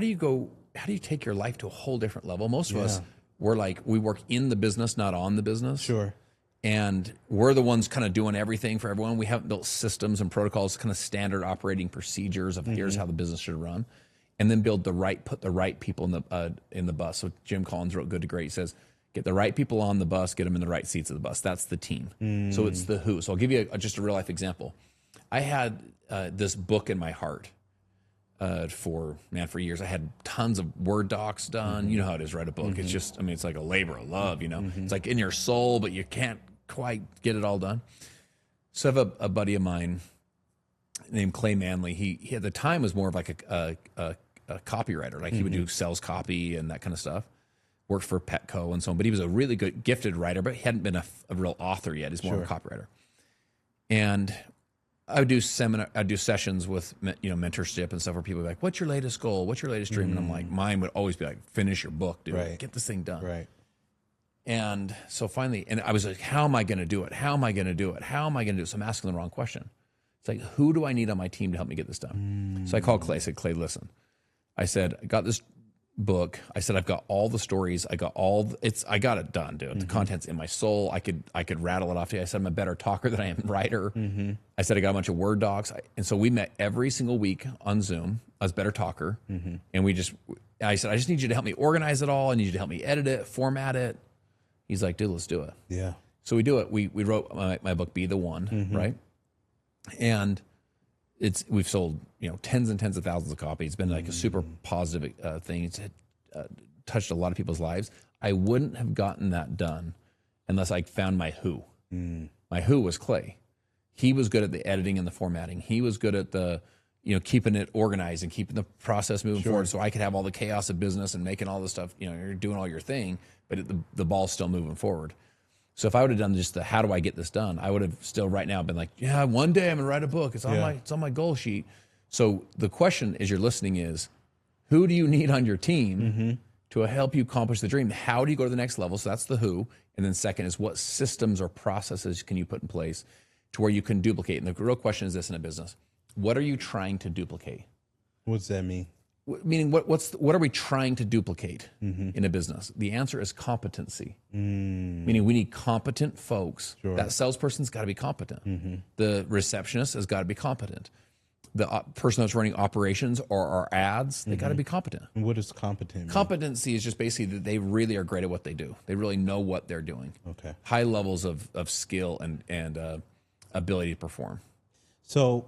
S2: you take your life to a whole different level? Most of us, we work in the business, not on the business.
S1: Sure.
S2: And we're the ones kind of doing everything for everyone. We haven't built systems and protocols, kind of standard operating procedures of here's how the business should run, and then put the right people in the bus. So Jim Collins wrote Good to Great. He says, get the right people on the bus, get them in the right seats of the bus. That's the team. So it's the who. So I'll give you just a real life example. I had this book in my heart for years. I had tons of Word docs done. You know how it is, write a book. It's just, it's like a labor of love, you know. It's like in your soul, but you can't quite get it all done. So I have a buddy of mine named Clay Manley. He at the time was more of like a copywriter. Like he would do sales copy and that kind of stuff. worked for Petco and so on. But he was a really good, gifted writer, but he hadn't been a real author yet. He's more of a copywriter. And I would do sessions with, mentorship and stuff where people would be like, what's your latest goal? What's your latest dream? And I'm like, mine would always be like, finish your book, dude. Get this thing done.
S1: Right.
S2: And so finally, and I was like, how am I going to do it? How am I going to do it? How am I going to do it? So I'm asking the wrong question. It's like, who do I need on my team to help me get this done? So I called Clay. I said, Clay, listen. I said, I got this book. I said, I've got all the stories. I got I got it done, dude. The content's in my soul. I could rattle it off to you. I said, I'm a better talker than I am writer. I said, I got a bunch of Word docs. And so we met every single week on Zoom. I was a better talker. And I said, I just need you to help me organize it all. I need you to help me edit it, format it. He's like, dude, let's do it.
S1: Yeah.
S2: So we do it. We wrote my book, Be the One, right? And we've sold tens and tens of thousands of copies. It's been like a super positive thing. It's touched a lot of people's lives. I wouldn't have gotten that done unless I found my who. My who was Clay. He was good at the editing and the formatting. He was good at the keeping it organized and keeping the process moving forward, so I could have all the chaos of business and making all the stuff. You're doing all your thing, but the ball's still moving forward. So if I would have done just the how do I get this done, I would have still right now been like, yeah, one day I'm gonna write a book. It's on my goal sheet. So the question as you're listening is, who do you need on your team to help you accomplish the dream? How do you go to the next level? So that's the who. And then second is, what systems or processes can you put in place to where you can duplicate? And the real question is this in a business: what are you trying to duplicate?
S1: What's that mean?
S2: Meaning, what are we trying to duplicate in a business? The answer is competency. Meaning, we need competent folks. That salesperson's got to be competent. The receptionist has got to be competent. The person that's running operations or our ads, they got to be competent.
S1: And what does competent mean?
S2: Competency is just basically that they really are great at what they do. They really know what they're doing.
S1: Okay.
S2: High levels of skill and ability to perform.
S1: So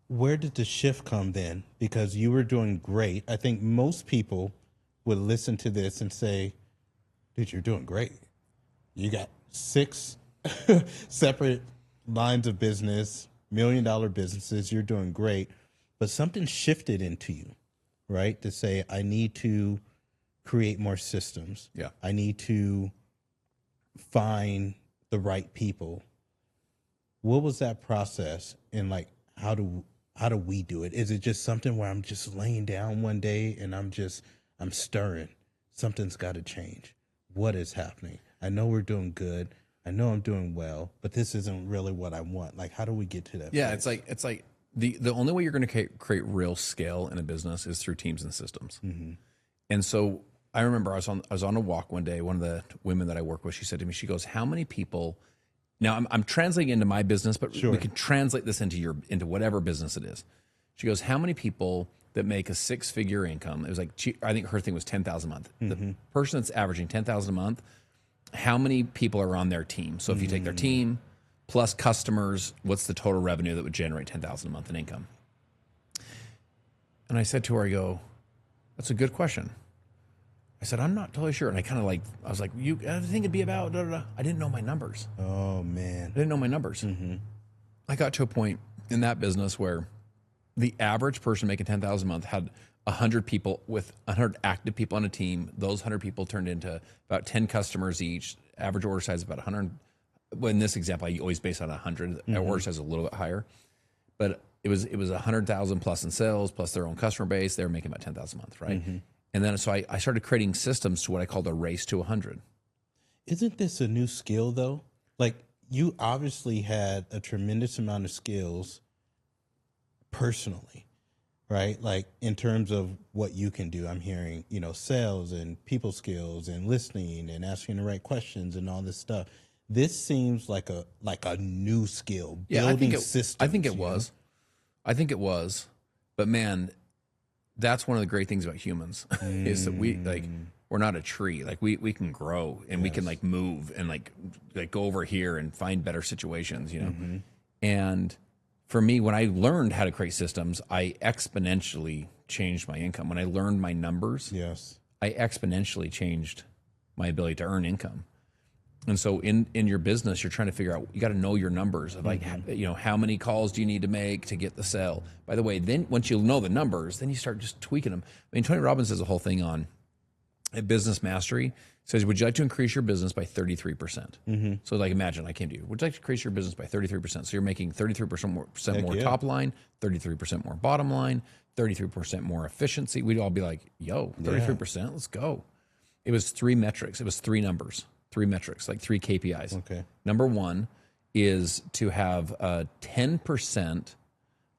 S1: where did the shift come then? Because you were doing great. I think most people would listen to this and say, dude, you're doing great. You got 6 separate lines of business, $1 million businesses. You're doing great. But something shifted into you, right? To say, I need to create more systems.
S2: Yeah.
S1: I need to find the right people. What was that process? And like, how do we do it? Is it just something where I'm just laying down one day and I'm stirring? Something's got to change. What is happening? I know we're doing good. I know I'm doing well, but this isn't really what I want. Like, how do we get to that?
S2: Yeah,
S1: place?
S2: it's like the only way you're going to create real scale in a business is through teams and systems. And so I remember I was on a walk one day. One of the women that I work with, she said to me, she goes, "How many people?" Now I'm translating into my business, but we can translate this into whatever business it is. She goes, "How many people that make a 6-figure income?" It was like, I think her thing was 10,000 a month. The person that's averaging 10,000 a month, how many people are on their team? So if you take their team plus customers, what's the total revenue that would generate 10,000 a month in income? And I said to her, I go, "That's a good question." I said, "I'm not totally sure." And I was like, I think it'd be about, da, da, da. I didn't know my numbers.
S1: Oh, man.
S2: I didn't know my numbers. I got to a point in that business where the average person making 10,000 a month had 100 people with 100 active people on a team. Those 100 people turned into about 10 customers each. Average order size about 100. Well, in this example, I always base on 100. Order size is a little bit higher, but it was 100,000 plus in sales, plus their own customer base. They were making about 10,000 a month, right? And then so I started creating systems to what I called a race to 100.
S1: Isn't this a new skill, though? Like, you obviously had a tremendous amount of skills personally, right? Like, in terms of what you can do. I'm hearing, sales and people skills and listening and asking the right questions and all this stuff. This seems like a new skill, building systems.
S2: I think it was. I think it was. But man, that's one of the great things about humans is that we're not a tree. Like we can grow and we can like move and like go over here and find better situations, And for me, when I learned how to create systems, I exponentially changed my income. When I learned my numbers, I exponentially changed my ability to earn income. And so in your business, you're trying to figure out, you got to know your numbers of like, how many calls do you need to make to get the sale? By the way, then once you know the numbers, then you start just tweaking them. I mean, Tony Robbins has a whole thing on at Business Mastery says, would you like to increase your business by 33%? So like imagine I came to you, would you like to increase your business by 33%? So you're making 33% more top line, 33% more bottom line, 33% more efficiency. We'd all be like, yo, 33%, let's go. It was 3 metrics. It was 3 numbers, 3 metrics, like 3 KPIs.
S1: Okay.
S2: Number 1 is to have 10%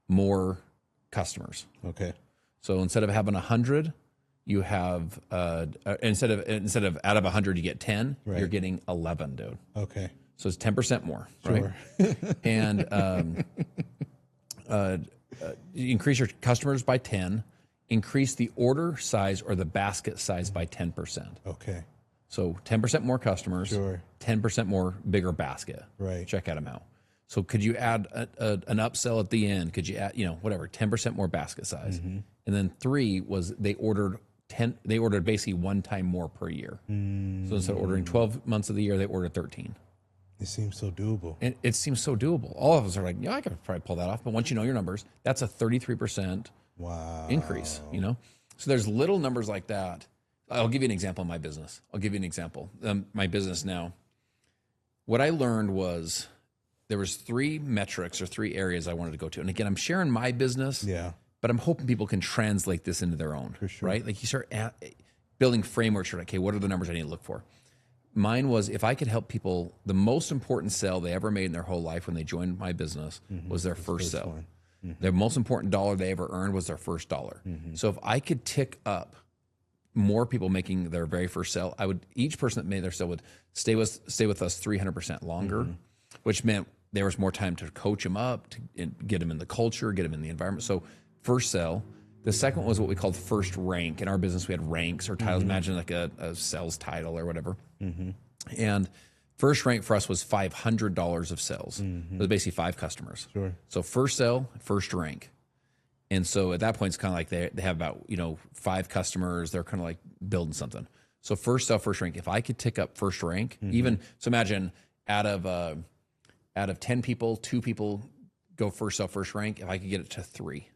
S2: more customers.
S1: Okay.
S2: So instead of having 100, you have instead of out of 100 you get 10, you're getting 11, dude.
S1: Okay.
S2: So it's 10% more,
S1: Sure.
S2: right? And you increase your customers by 10, increase the order size or the basket size by 10%.
S1: Okay.
S2: So 10% more customers,
S1: Sure.
S2: 10% more bigger basket.
S1: Right.
S2: Check out amount. So could you add an upsell at the end? Could you add, whatever, 10% more basket size? And then 3 was they ordered basically 1 time more per year. So instead of ordering 12 months of the year, they ordered 13.
S1: It seems so doable.
S2: And it seems so doable. All of us are like, yeah, I could probably pull that off. But once you know your numbers, that's a 33% increase, So there's little numbers like that. I'll give you an example of my business. My business now, what I learned was there was 3 metrics or 3 areas I wanted to go to. And again, I'm sharing my business.
S1: Yeah.
S2: But I'm hoping people can translate this into their own, right? Like you start building frameworks. You're like, okay, what are the numbers I need to look for? Mine was if I could help people, the most important sale they ever made in their whole life when they joined my business was their first sale. Their most important dollar they ever earned was their first dollar. So if I could tick up more people making their very first sale, each person that made their sale would stay with us 300% longer, which meant there was more time to coach them up, to get them in the culture, get them in the environment. So first sell. The second was what we called first rank. In our business, we had ranks or titles. Imagine like a sales title or whatever. And first rank for us was $500 of sales. It was basically 5 customers.
S1: Sure.
S2: So first sell, first rank. And so at that point, it's kind of like they have about 5 customers. They're kind of like building something. So first sell, first rank. If I could tick up first rank, so imagine out of 10 people, 2 people go first sell, first rank. If I could get it to 3.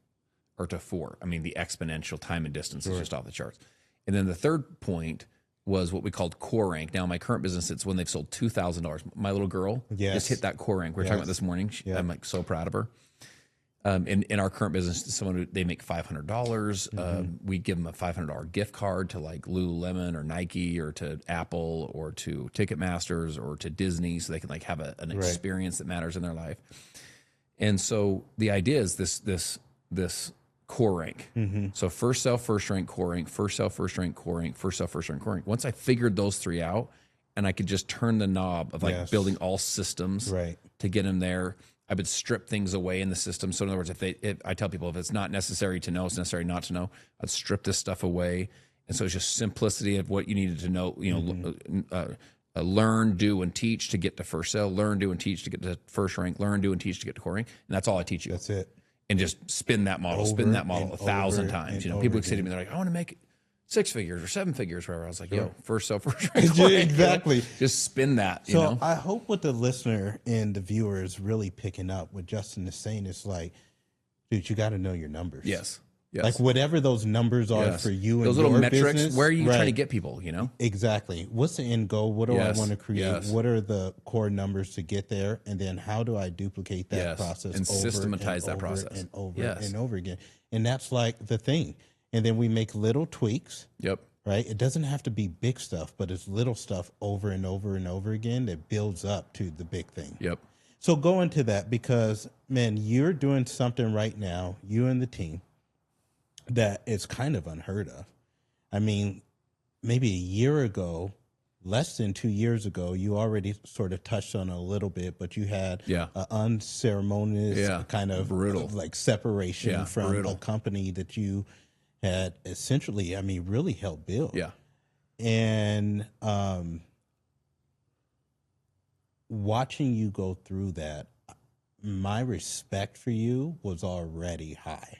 S2: Or to 4. I mean, the exponential time and distance is just off the charts. And then the third point was what we called core rank. Now, my current business, it's when they've sold $2,000. My little girl just hit that core rank. We were talking about this morning. I'm like so proud of her. In our current business, they make $500. We give them a $500 gift card to like Lululemon or Nike or to Apple or to Ticketmasters or to Disney, so they can like have an experience that matters in their life. And so the idea is this core rank. So first sell, first rank, core rank, first sell, first rank, core rank, first sell, first rank, core rank. Once I figured those 3 out and I could just turn the knob of like building all systems to get them there, I would strip things away in the system. So in other words, if I tell people if it's not necessary to know, it's necessary not to know, I'd strip this stuff away. And so it's just simplicity of what you needed to know, learn, do, and teach to get to first sell, learn, do, and teach to get to first rank, learn, do, and teach to get to core rank. And that's all I teach you.
S1: That's it.
S2: And just spin that model
S1: Over
S2: 1,000 times. People would say to me, they're like, I want to make 6 figures or 7 figures, wherever. I was like, yo, first sell, first rank.
S1: Exactly.
S2: Just spin that.
S1: So I hope what the listener and the viewer is really picking up what Justin is saying is like, dude, you got to know your numbers.
S2: Yes.
S1: Like whatever those numbers are for you and
S2: those little
S1: your
S2: metrics,
S1: business,
S2: where are you trying to get people,
S1: Exactly. What's the end goal? What do I want to create? What are the core numbers to get there? And then how do I duplicate that process
S2: and systematize that process
S1: and over and over again? And that's like the thing. And then we make little tweaks. Right? It doesn't have to be big stuff, but it's little stuff over and over and over again that builds up to the big thing. So go into that because, man, you're doing something right now, you and the team, that is kind of unheard of. I mean, maybe a year ago, less than 2 years ago, you already sort of touched on it a little bit, but you had an unceremonious kind of
S2: brutal
S1: like separation from a company that you had essentially, I mean, really helped build. And watching you go through that, my respect for you was already high.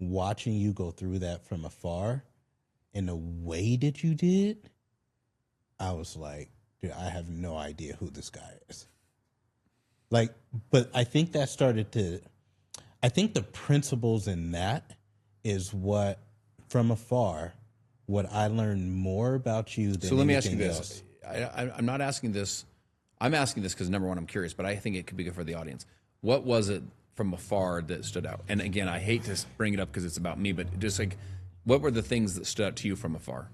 S1: Watching you go through that from afar in the way that you did, I was like, dude, I have no idea who this guy is. Like, but I think that I think the principles in that is what, from afar, what I learned more about you than
S2: So let me ask you
S1: anything
S2: this.
S1: else.
S2: I'm not asking this. I'm asking this because, number one, I'm curious, but I think it could be good for the audience. What was it from afar that stood out? And again, I hate to bring it up because it's about me, but just like, what were the things that stood out to you from afar?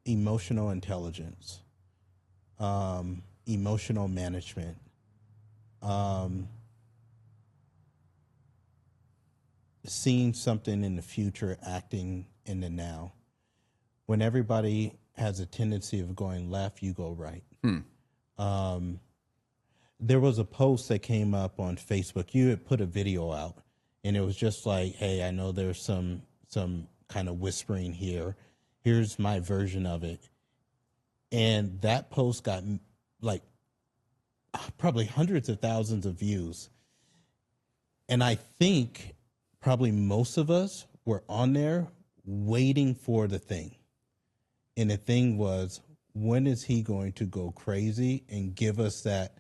S1: Emotional intelligence, emotional management, seeing something in the future, acting in the now. When everybody has a tendency of going left, you go right. There was a post that came up on Facebook. You had put a video out, and it was just like, "Hey, I know there's some kind of whispering here. Here's my version of it." And that post got like probably hundreds of thousands of views. And I think probably most of us were on there waiting for the thing. And the thing was, when is he going to go crazy and give us that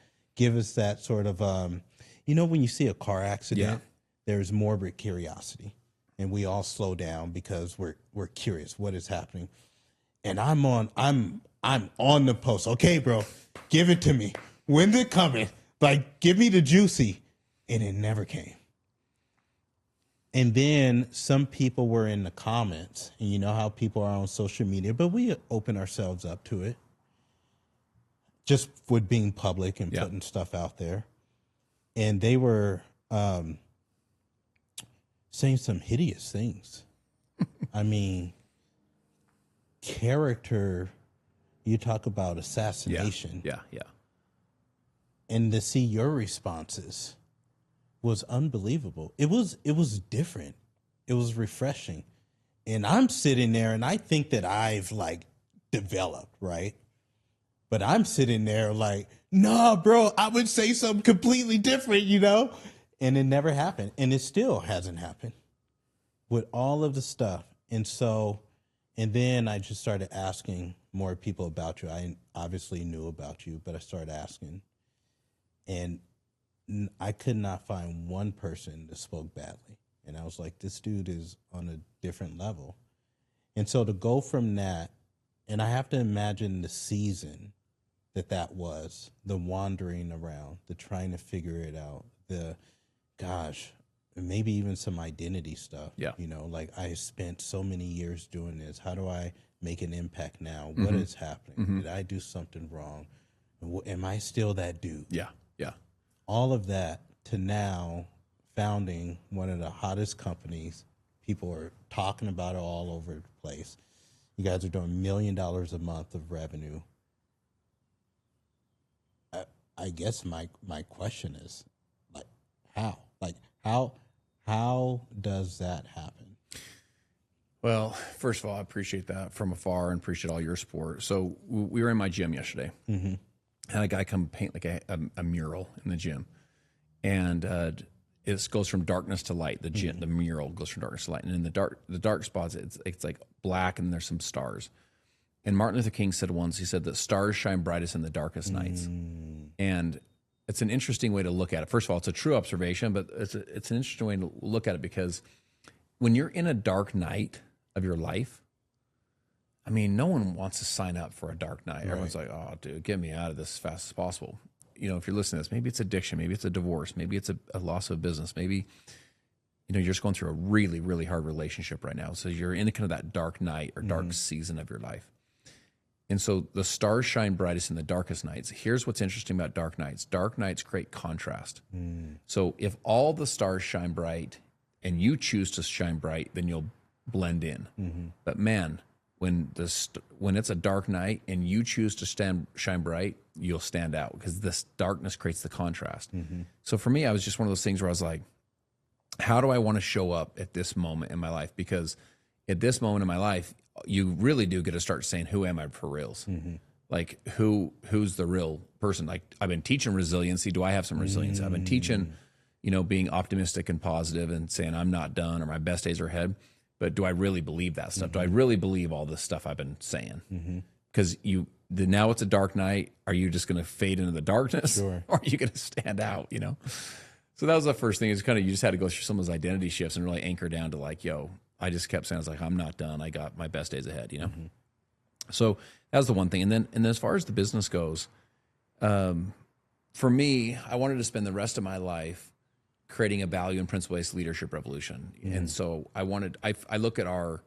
S1: sort of, when you see a car accident, there's morbid curiosity, and we all slow down because we're curious what is happening. And I'm on the post. Okay, bro, give it to me. When's it coming? Like, give me the juicy. And it never came. And then some people were in the comments, and you know how people are on social media, but we open ourselves up to it. Just with being public and putting stuff out there. And they were saying some hideous things. I mean, character, you talk about assassination.
S2: Yeah.
S1: And to see your responses was unbelievable. It was different. It was refreshing. And I'm sitting there and I think that I've like developed, right? But I'm sitting there like, nah, bro, I would say something completely different, And it never happened. And it still hasn't happened with all of the stuff. And then I just started asking more people about you. I obviously knew about you, but I started asking. And I could not find one person that spoke badly. And I was like, this dude is on a different level. And so to go from that, and I have to imagine the season that was, the wandering around, the trying to figure it out, maybe even some identity stuff.
S2: Yeah.
S1: Like I spent so many years doing this. How do I make an impact now? What is happening? Did I do something wrong? Am I still that dude?
S2: Yeah.
S1: All of that to now founding one of the hottest companies. People are talking about it all over the place. You guys are doing $1 million a month of revenue. I guess my question is, like, how? Like, how does that happen?
S2: Well, first of all, I appreciate that from afar and appreciate all your support. So we were in my gym yesterday. Had a guy come paint like a mural in the gym, and it goes from darkness to light. The mural goes from darkness to light, and in the dark spots, it's like black, and there's some stars. And Martin Luther King said once, he said that stars shine brightest in the darkest nights, and it's an interesting way to look at it. First of all, it's a true observation, but it's an interesting way to look at it because when you're in a dark night of your life, I mean, no one wants to sign up for a dark night. Right. Everyone's like, oh, dude, get me out of this as fast as possible. If you're listening to this, maybe it's addiction, maybe it's a divorce, maybe it's a loss of a business, maybe, you're just going through a really, really hard relationship right now. So you're in kind of that dark night or dark season of your life. And so the stars shine brightest in the darkest nights. Here's what's interesting about dark nights. Dark nights create contrast. So if all the stars shine bright and you choose to shine bright, then you'll blend in. But man, when it's a dark night and you choose to shine bright, you'll stand out because this darkness creates the contrast. So for me, I was just one of those things where I was like, how do I want to show up at this moment in my life? Because at this moment in my life, you really do get to start saying, who am I for reals? Like who's the real person? Like I've been teaching resiliency. Do I have some resilience? I've been teaching, being optimistic and positive and saying I'm not done or my best days are ahead. But do I really believe that stuff? Do I really believe all this stuff I've been saying? Because now it's a dark night. Are you just going to fade into the darkness?
S1: Sure.
S2: Or are you going to stand out, So that was the first thing. Is kind of you just had to go through some of those identity shifts and really anchor down to like, yo, I just kept saying, I was like, I'm not done. I got my best days ahead, you know? So that was the one thing. And then as far as the business goes, for me, I wanted to spend the rest of my life creating a value and principle-based leadership revolution. And so I look at our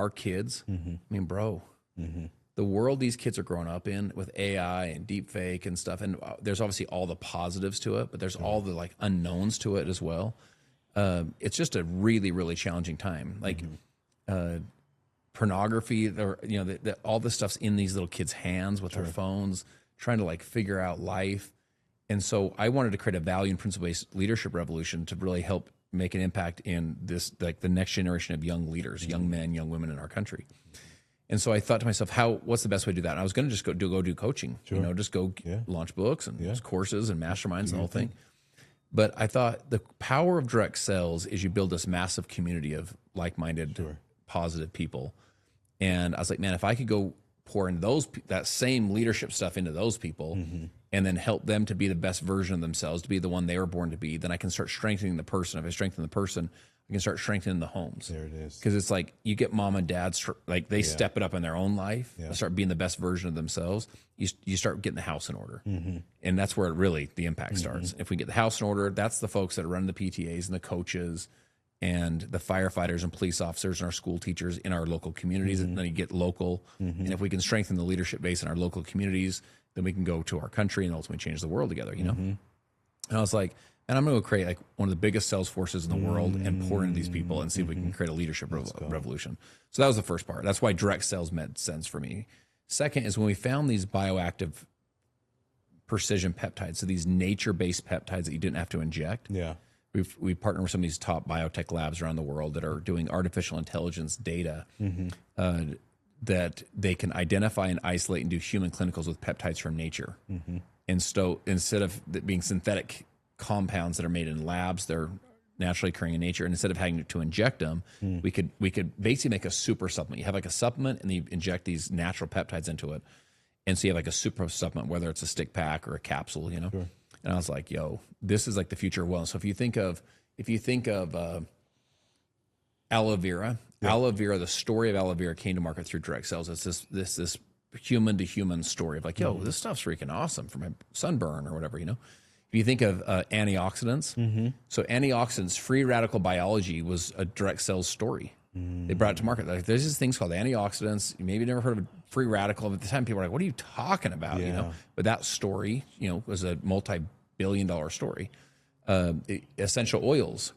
S2: kids. I mean, bro, the world these kids are growing up in with AI and deep fake and stuff. And there's obviously all the positives to it, but there's all the like unknowns to it as well. It's just a really, really challenging time. Like, pornography, or all this stuff's in these little kids' hands with their phones, trying to like figure out life. And so I wanted to create a value and principle-based leadership revolution to really help make an impact in this, like the next generation of young leaders, young men, young women in our country. And so I thought to myself, what's the best way to do that? And I was going to just go do coaching, just go launch books and courses and masterminds and the whole thing. But I thought the power of direct sales is you build this massive community of like-minded, positive people. And I was like, man, if I could go pour in that same leadership stuff into those people and then help them to be the best version of themselves, to be the one they were born to be, then I can start strengthening the person. If I strengthen the person, I can start strengthening the homes.
S1: There it is.
S2: Because it's like you get mom and dad, like they step it up in their own life, start being the best version of themselves. You start getting the house in order. And that's where the impact starts. If we get the house in order, that's the folks that run the PTAs and the coaches and the firefighters and police officers and our school teachers in our local communities. And then you get local. And if we can strengthen the leadership base in our local communities, then we can go to our country and ultimately change the world together, you know? And I was like, and I'm going to go create like one of the biggest sales forces in the world and pour into these people and see if we can create a leadership revolution. So that was the first part. That's why direct sales made sense for me. Second is when we found these bioactive precision peptides, so these nature-based peptides that you didn't have to inject. We partner with some of these top biotech labs around the world that are doing artificial intelligence data that they can identify and isolate and do human clinicals with peptides from nature. And so instead of being synthetic compounds that are made in labs, they're naturally occurring in nature. And instead of having to inject them, we could basically make a super supplement. You have like a supplement and you inject these natural peptides into it. And so you have like a super supplement, whether it's a stick pack or a capsule, you know? And I was like, yo, this is like the future of wellness. So if you think of aloe vera, the story of aloe vera came to market through direct sales. It's this human to human story of like, yo, this stuff's freaking awesome for my sunburn or whatever, you know? If you think of antioxidants, so antioxidants, free radical biology was a direct sales story. They brought it to market. Like, there's these things called antioxidants. You maybe never heard of a free radical. At the time, people were like, what are you talking about? You know, but that story, was a multi-billion-dollar story. Essential oils,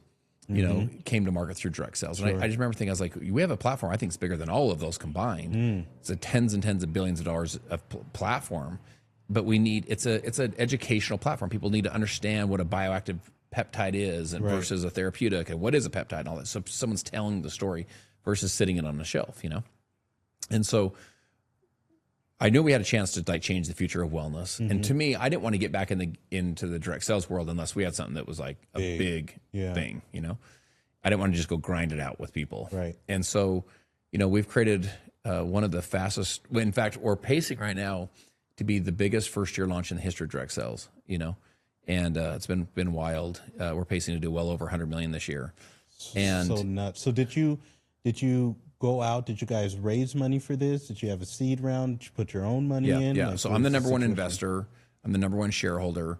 S2: came to market through direct sales. And I just remember thinking, I was like, we have a platform I think is bigger than all of those combined. It's a tens and tens of billions of dollars of platform. But it's an educational platform. People need to understand what a bioactive peptide is and versus a therapeutic, and what is a peptide and all that. So someone's telling the story versus sitting it on the shelf, And so I knew we had a chance to like change the future of wellness. And to me, I didn't want to get back into the direct sales world unless we had something that was like a big thing, I didn't want to just go grind it out with people. And so, we've created one of the fastest, in fact, we're pacing right now to be the biggest first year launch in the history of direct sales, and it's been wild. We're pacing to do well over 100 million this year. And
S1: so nuts. So did you go out? Did you guys raise money for this? Did you have a seed round? Did you put your own money in?
S2: Yeah.
S1: Like,
S2: so I'm the number one investor. I'm the number one shareholder.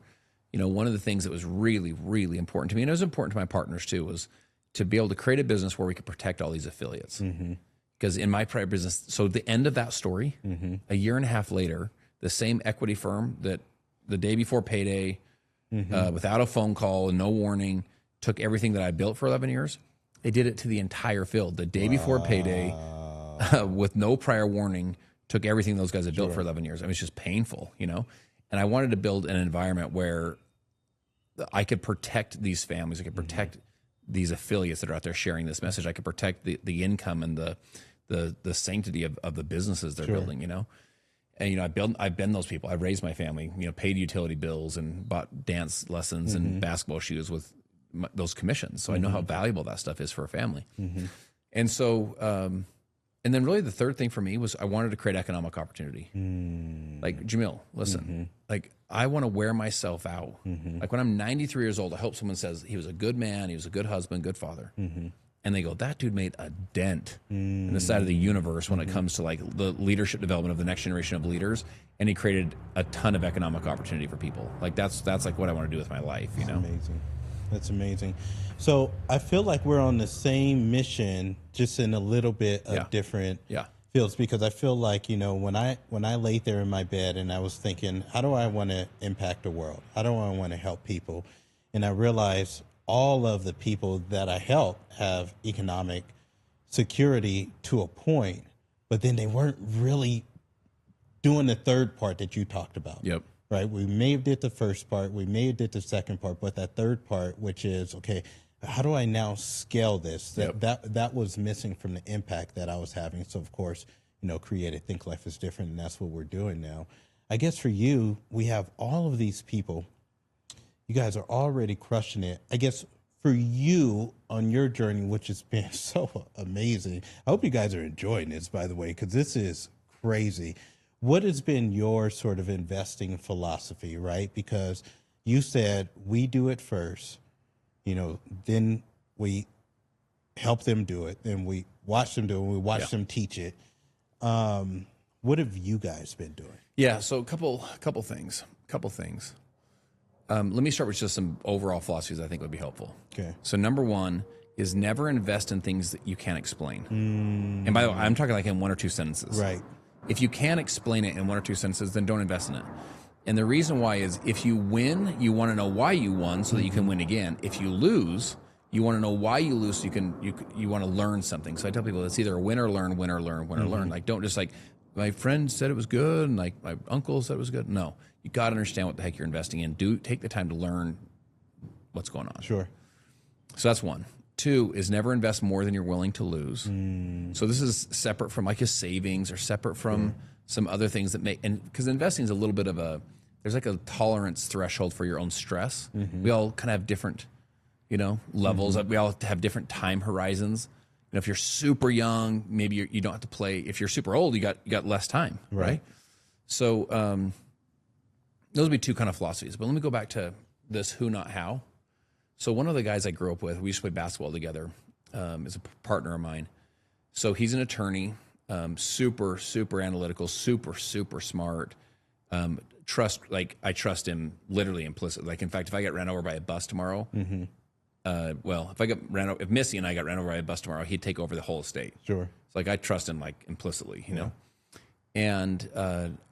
S2: One of the things that was really, really important to me, and it was important to my partners too, was to be able to create a business where we could protect all these affiliates. Because in my prior business, so the end of that story, a year and a half later, the same equity firm that the day before payday, without a phone call and no warning, took everything that I built for 11 years. They did it to the entire field. The day before payday, with no prior warning, took everything those guys had built for 11 years. It was just painful, And I wanted to build an environment where I could protect these families. I could protect these affiliates that are out there sharing this message. I could protect the income and the sanctity of the businesses they're building, And I've been those people. I've raised my family, paid utility bills and bought dance lessons and basketball shoes with those commissions. So I know how valuable that stuff is for a family. And so And then really the third thing for me was I wanted to create economic opportunity. Like, Jamil, listen, like I want to wear myself out. Like when I'm 93 years old, I hope someone says he was a good man, he was a good husband, good father. And they go, that dude made a dent in the side of the universe when it comes to like the leadership development of the next generation of leaders. And he created a ton of economic opportunity for people. Like that's like what I want to do with my life, you know?
S1: Amazing. That's amazing. So I feel like we're on the same mission, just in a little bit of different fields, because I feel like, you know, when I laid there in my bed and I was thinking, how do I want to impact the world? How do I want to help people? And I realized all of the people that I help have economic security to a point, but then they weren't really doing the third part that you talked about.
S2: Yep.
S1: Right. We may have did the first part. We may have did the second part, but that third part, which is, okay, how do I now scale this? That was missing from the impact that I was having. So, of course, you know, created Think Life is Different, and that's what we're doing now. I guess for you, we have all of these people. You guys are already crushing it. I guess for you on your journey, which has been so amazing. I hope you guys are enjoying this, by the way, because this is crazy. What has been your sort of investing philosophy, right? Because you said we do it first, you know, then we help them do it, then we watch them do it, we watch them teach it. What have you guys been doing?
S2: Yeah, so a couple things. Let me start with just some overall philosophies I think would be helpful.
S1: Okay.
S2: So number one is never invest in things that you can't explain. And by the way, I'm talking like in one or two sentences.
S1: Right.
S2: If you can't explain it in one or two sentences, then don't invest in it. And the reason why is if you win, you want to know why you won so that you can win again. If you lose, you want to know why you lose so you want to learn something. So I tell people it's either a win or learn, win or learn, win or learn. Like don't just like my friend said it was good and like my uncle said it was good. No, you got to understand what the heck you're investing in. Take the time to learn what's going on.
S1: Sure.
S2: So that's one. Two is never invest more than you're willing to lose. So this is separate from like a savings or separate from some other things that make, and because investing is a little bit of there's like a tolerance threshold for your own stress. We all kind of have different, you know, levels. We all have different time horizons. You know, if you're super young, maybe you don't have to play. If you're super old, you got less time, right? So those would be two kind of philosophies. But let me go back to this who, not how. So one of the guys I grew up with, we used to play basketball together, is a partner of mine. So he's an attorney, super, super analytical, super, super smart. I trust him literally implicitly. Like, in fact, if I get ran over by a bus tomorrow, if Missy and I got ran over by a bus tomorrow, he'd take over the whole estate.
S1: Sure.
S2: It's like I trust him like implicitly, you know? And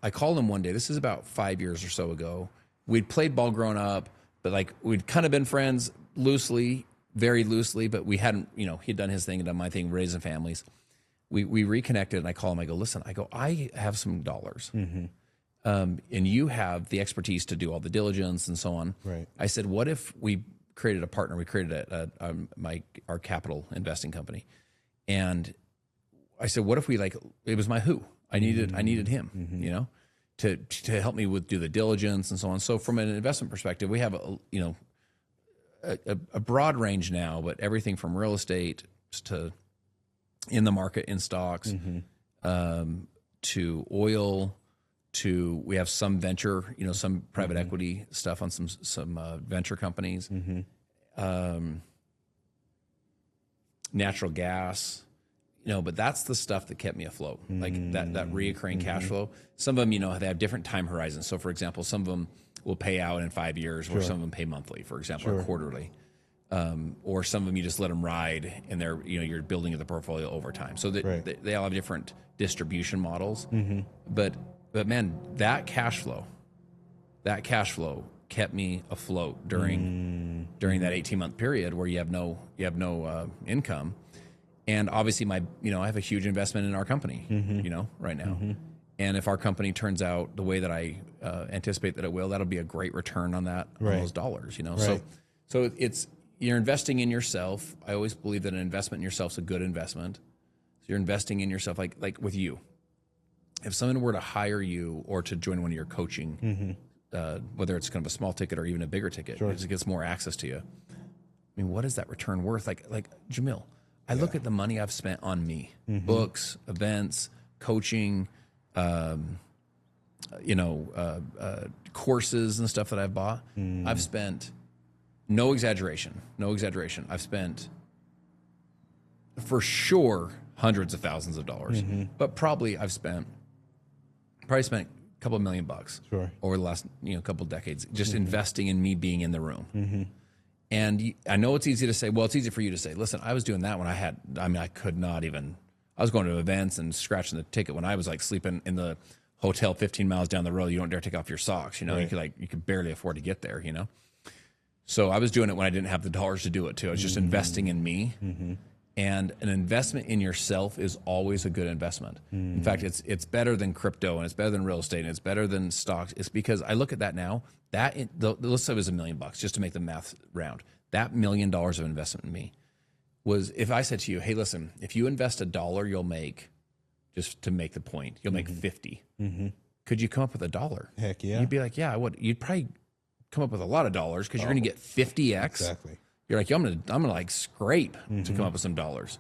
S2: I called him one day. This is about 5 years or so ago. We'd played ball growing up, but like we'd kind of been friends loosely, very loosely, but we hadn't, you know, he'd done his thing and done my thing, raising families. We reconnected and I call him, I go, listen, I have some dollars. And you have the expertise to do all the diligence and so on.
S1: Right.
S2: I said, what if we created a partner? We created our capital investing company. And I said, what if we it was my who. I needed him, you know, to help me do the diligence and so on. So from an investment perspective, we have a broad range now, but everything from real estate to in the market in stocks, to oil, to we have some venture, you know, some private equity stuff on some venture companies, natural gas. You know, but that's the stuff that kept me afloat, like that reoccurring cash flow. Some of them, you know, they have different time horizons. So, for example, some of them will pay out in 5 years, or some of them pay monthly, for example, or quarterly. Or some of them you just let them ride, and they're, you know, you're building the portfolio over time. So they all have different distribution models. But man, that cash flow kept me afloat during that 18-month period where you have no income. And obviously I have a huge investment in our company, you know, right now. And if our company turns out the way that I anticipate that it will, that'll be a great return on that, on those dollars, you know? So you're investing in yourself. I always believe that an investment in yourself is a good investment. So you're investing in yourself, like with you. If someone were to hire you or to join one of your coaching, whether it's kind of a small ticket or even a bigger ticket, because it gets more access to you. I mean, what is that return worth? Like Jamil, I look at the money I've spent on me, books, events, coaching, courses and stuff that I've bought. I've spent, no exaggeration. I've spent for sure hundreds of thousands of dollars, but probably spent a couple of $1,000,000 over the last couple of decades just investing in me being in the room. And I know it's easy to say, well, it's easy for you to say, listen, I was doing that when I could not even, I was going to events and scratching the ticket when I was like sleeping in the hotel 15 miles down the road. You don't dare take off your socks. You could barely afford to get there, So I was doing it when I didn't have the dollars to do it too. I was just investing in me. And an investment in yourself is always a good investment. In fact, it's better than crypto, and it's better than real estate, and it's better than stocks. It's because I look at that now. Let's say it was $1 million, just to make the math round. That $1 million of investment in me was, if I said to you, hey, listen, if you invest $1, you'll make, just to make the point, you'll make 50. Could you come up with $1?
S1: Heck yeah.
S2: You'd be like, yeah, I would. You'd probably come up with a lot of dollars because you're going to get 50x.
S1: Exactly.
S2: You're like, I'm gonna like scrape to come up with some dollars.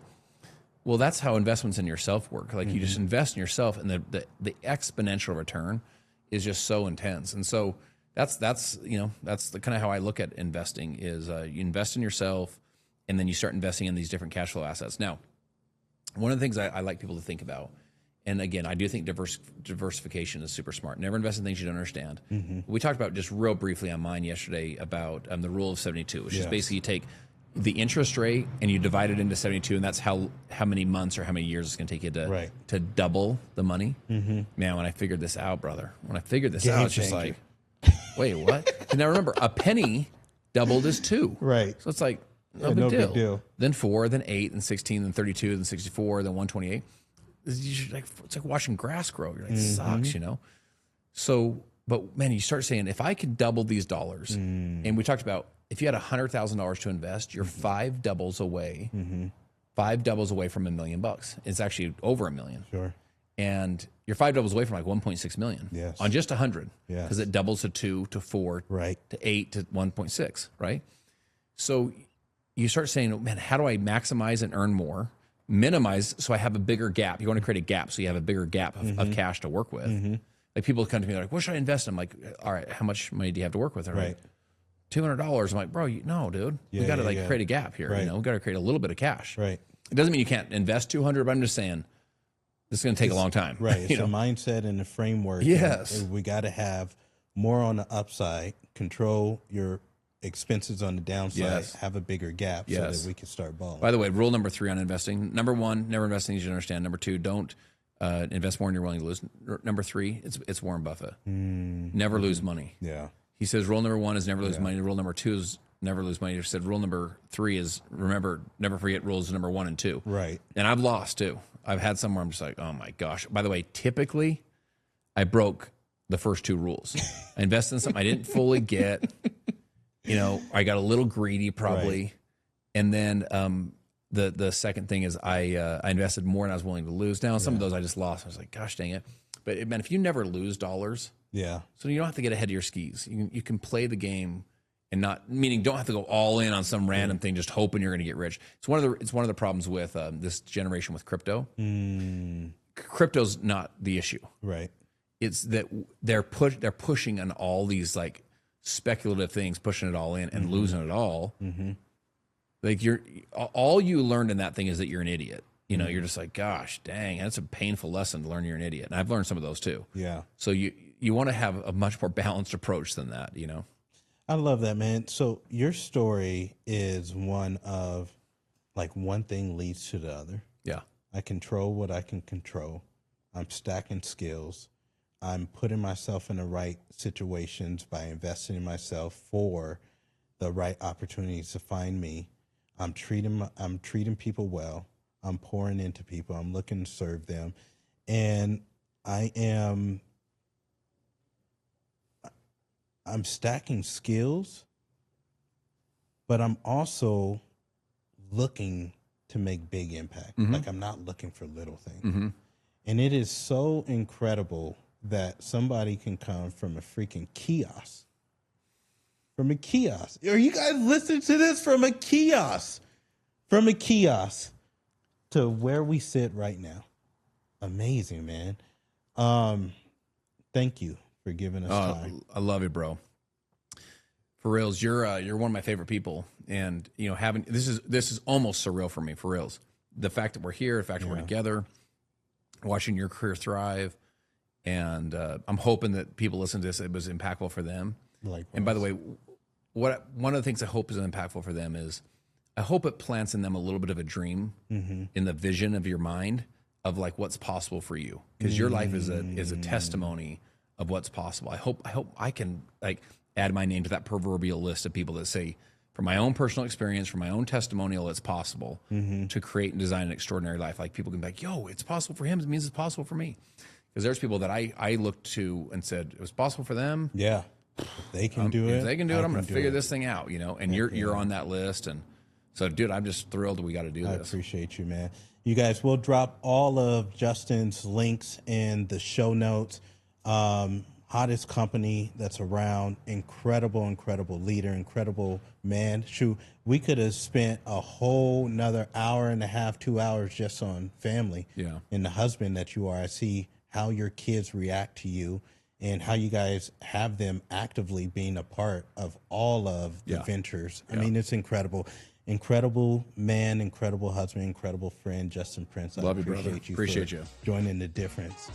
S2: Well, that's how investments in yourself work. Like you just invest in yourself, and the exponential return is just so intense. And so that's the kind of how I look at investing is you invest in yourself, and then you start investing in these different cash flow assets. Now, one of the things I like people to think about, and again, I do think diversification is super smart. Never invest in things you don't understand. We talked about just real briefly on mine yesterday about the rule of 72, which is basically you take the interest rate and you divide it into 72, and that's how many months or how many years it's going to take you to double the money. Man, when I figured this out, brother, it's just like, wait, what? And now remember, a penny doubled is 2.
S1: Right.
S2: So it's like, no big deal. Then 4, then 8, then 16, then 32, then 64, then 128. It's like watching grass grow. You're like, sucks, So, but man, you start saying, if I could double these dollars, and we talked about, if you had $100,000 to invest, you're 5 doubles away, 5 doubles away from $1 million. It's actually over $1 million.
S1: Sure.
S2: And you're 5 doubles away from like 1.6 million.
S1: Yes.
S2: On just 100.
S1: Yes.
S2: Because it doubles to 2 to 4
S1: right.
S2: to 8 to 1.6. Right. So you start saying, man, how do I maximize and earn more? Minimize so I have a bigger gap. You want to create a gap so you have a bigger gap of cash to work with. Like people come to me like, what should I invest in? I'm like, all right, how much money do you have to work with? All right. $200. I'm like, bro, no, dude. We got to create a gap here.
S1: Right.
S2: We got to create a little bit of cash.
S1: Right.
S2: It doesn't mean you can't invest 200, but I'm just saying this is going to take a long time.
S1: Right. It's a mindset and a framework.
S2: Yes.
S1: And we got to have more on the upside, control your expenses on the downside, have a bigger gap so that we can start balling.
S2: By the way, rule number 3 on investing. Number 1, never invest in things you don't understand. Number 2, don't invest more than you're willing to lose. Number 3, it's Warren Buffett. Never lose money.
S1: Yeah.
S2: He says rule number 1 is never lose money. Rule number 2 is never lose money. He said rule number 3 is never forget rules number 1 and 2.
S1: Right.
S2: And I've lost too. I've had some where I'm just like, oh my gosh. By the way, typically I broke the first 2 rules. I invested in something I didn't fully get. I got a little greedy probably. Right. And then the second thing is I invested more than I was willing to lose. Now, some of those I just lost. I was like, gosh dang it. But man, if you never lose dollars, so you don't have to get ahead of your skis. You can play the game and not, meaning don't have to go all in on some random thing, just hoping you're going to get rich. It's one of the problems with this generation with crypto. Crypto's not the issue.
S1: Right.
S2: It's that they're pushing on all these like speculative things, pushing it all in and losing it all. Like all you learned in that thing is that you're an idiot. You're just like, gosh, dang, that's a painful lesson to learn you're an idiot. And I've learned some of those too. Yeah. So you want to have a much more balanced approach than that,
S1: I love that, man. So your story is one of like one thing leads to the other.
S2: Yeah.
S1: I control what I can control. I'm stacking skills. I'm putting myself in the right situations by investing in myself for the right opportunities to find me. I'm treating people well. I'm pouring into people. I'm looking to serve them. And I'm stacking skills, but I'm also looking to make big impact. Like I'm not looking for little things. And it is so incredible that somebody can come from a freaking kiosk. From a kiosk. Are you guys listening to this? From a kiosk. to where we sit right now. Amazing, man. Thank you for giving us time.
S2: I love you, bro. For reals, you're one of my favorite people, and you know, having this is almost surreal for me. For reals, the fact that we're here, the fact that we're together, watching your career thrive, and I'm hoping that people listen to this, it was impactful for them.
S1: Likewise.
S2: And by the way, one of the things I hope is impactful for them is I hope it plants in them a little bit of a dream in the vision of your mind of like what's possible for you, because your life is a testimony of what's possible. I hope I can like add my name to that proverbial list of people that say, from my own personal experience, from my own testimonial, it's possible to create and design an extraordinary life. Like people can be like, yo, it's possible for him. It means it's possible for me. Because there's people that I looked to and said, it was possible for them.
S1: Yeah. If they can do it.
S2: If they can do it, I'm going to figure this thing out, you know, and you're on that list. And so, dude, I'm just thrilled that we got to do this.
S1: I appreciate you, man. You guys, we'll drop all of Justin's links in the show notes. Hottest company that's around, incredible leader, incredible man. Shoot, we could have spent a whole another hour and a half, 2 hours just on family.
S2: Yeah.
S1: And the husband that you are. I see how your kids react to you and how you guys have them actively being a part of all of the ventures. I mean, it's incredible. Incredible man, incredible husband, incredible friend, Justin Prince.
S2: Love you, brother.
S1: Appreciate you
S2: for
S1: joining the difference.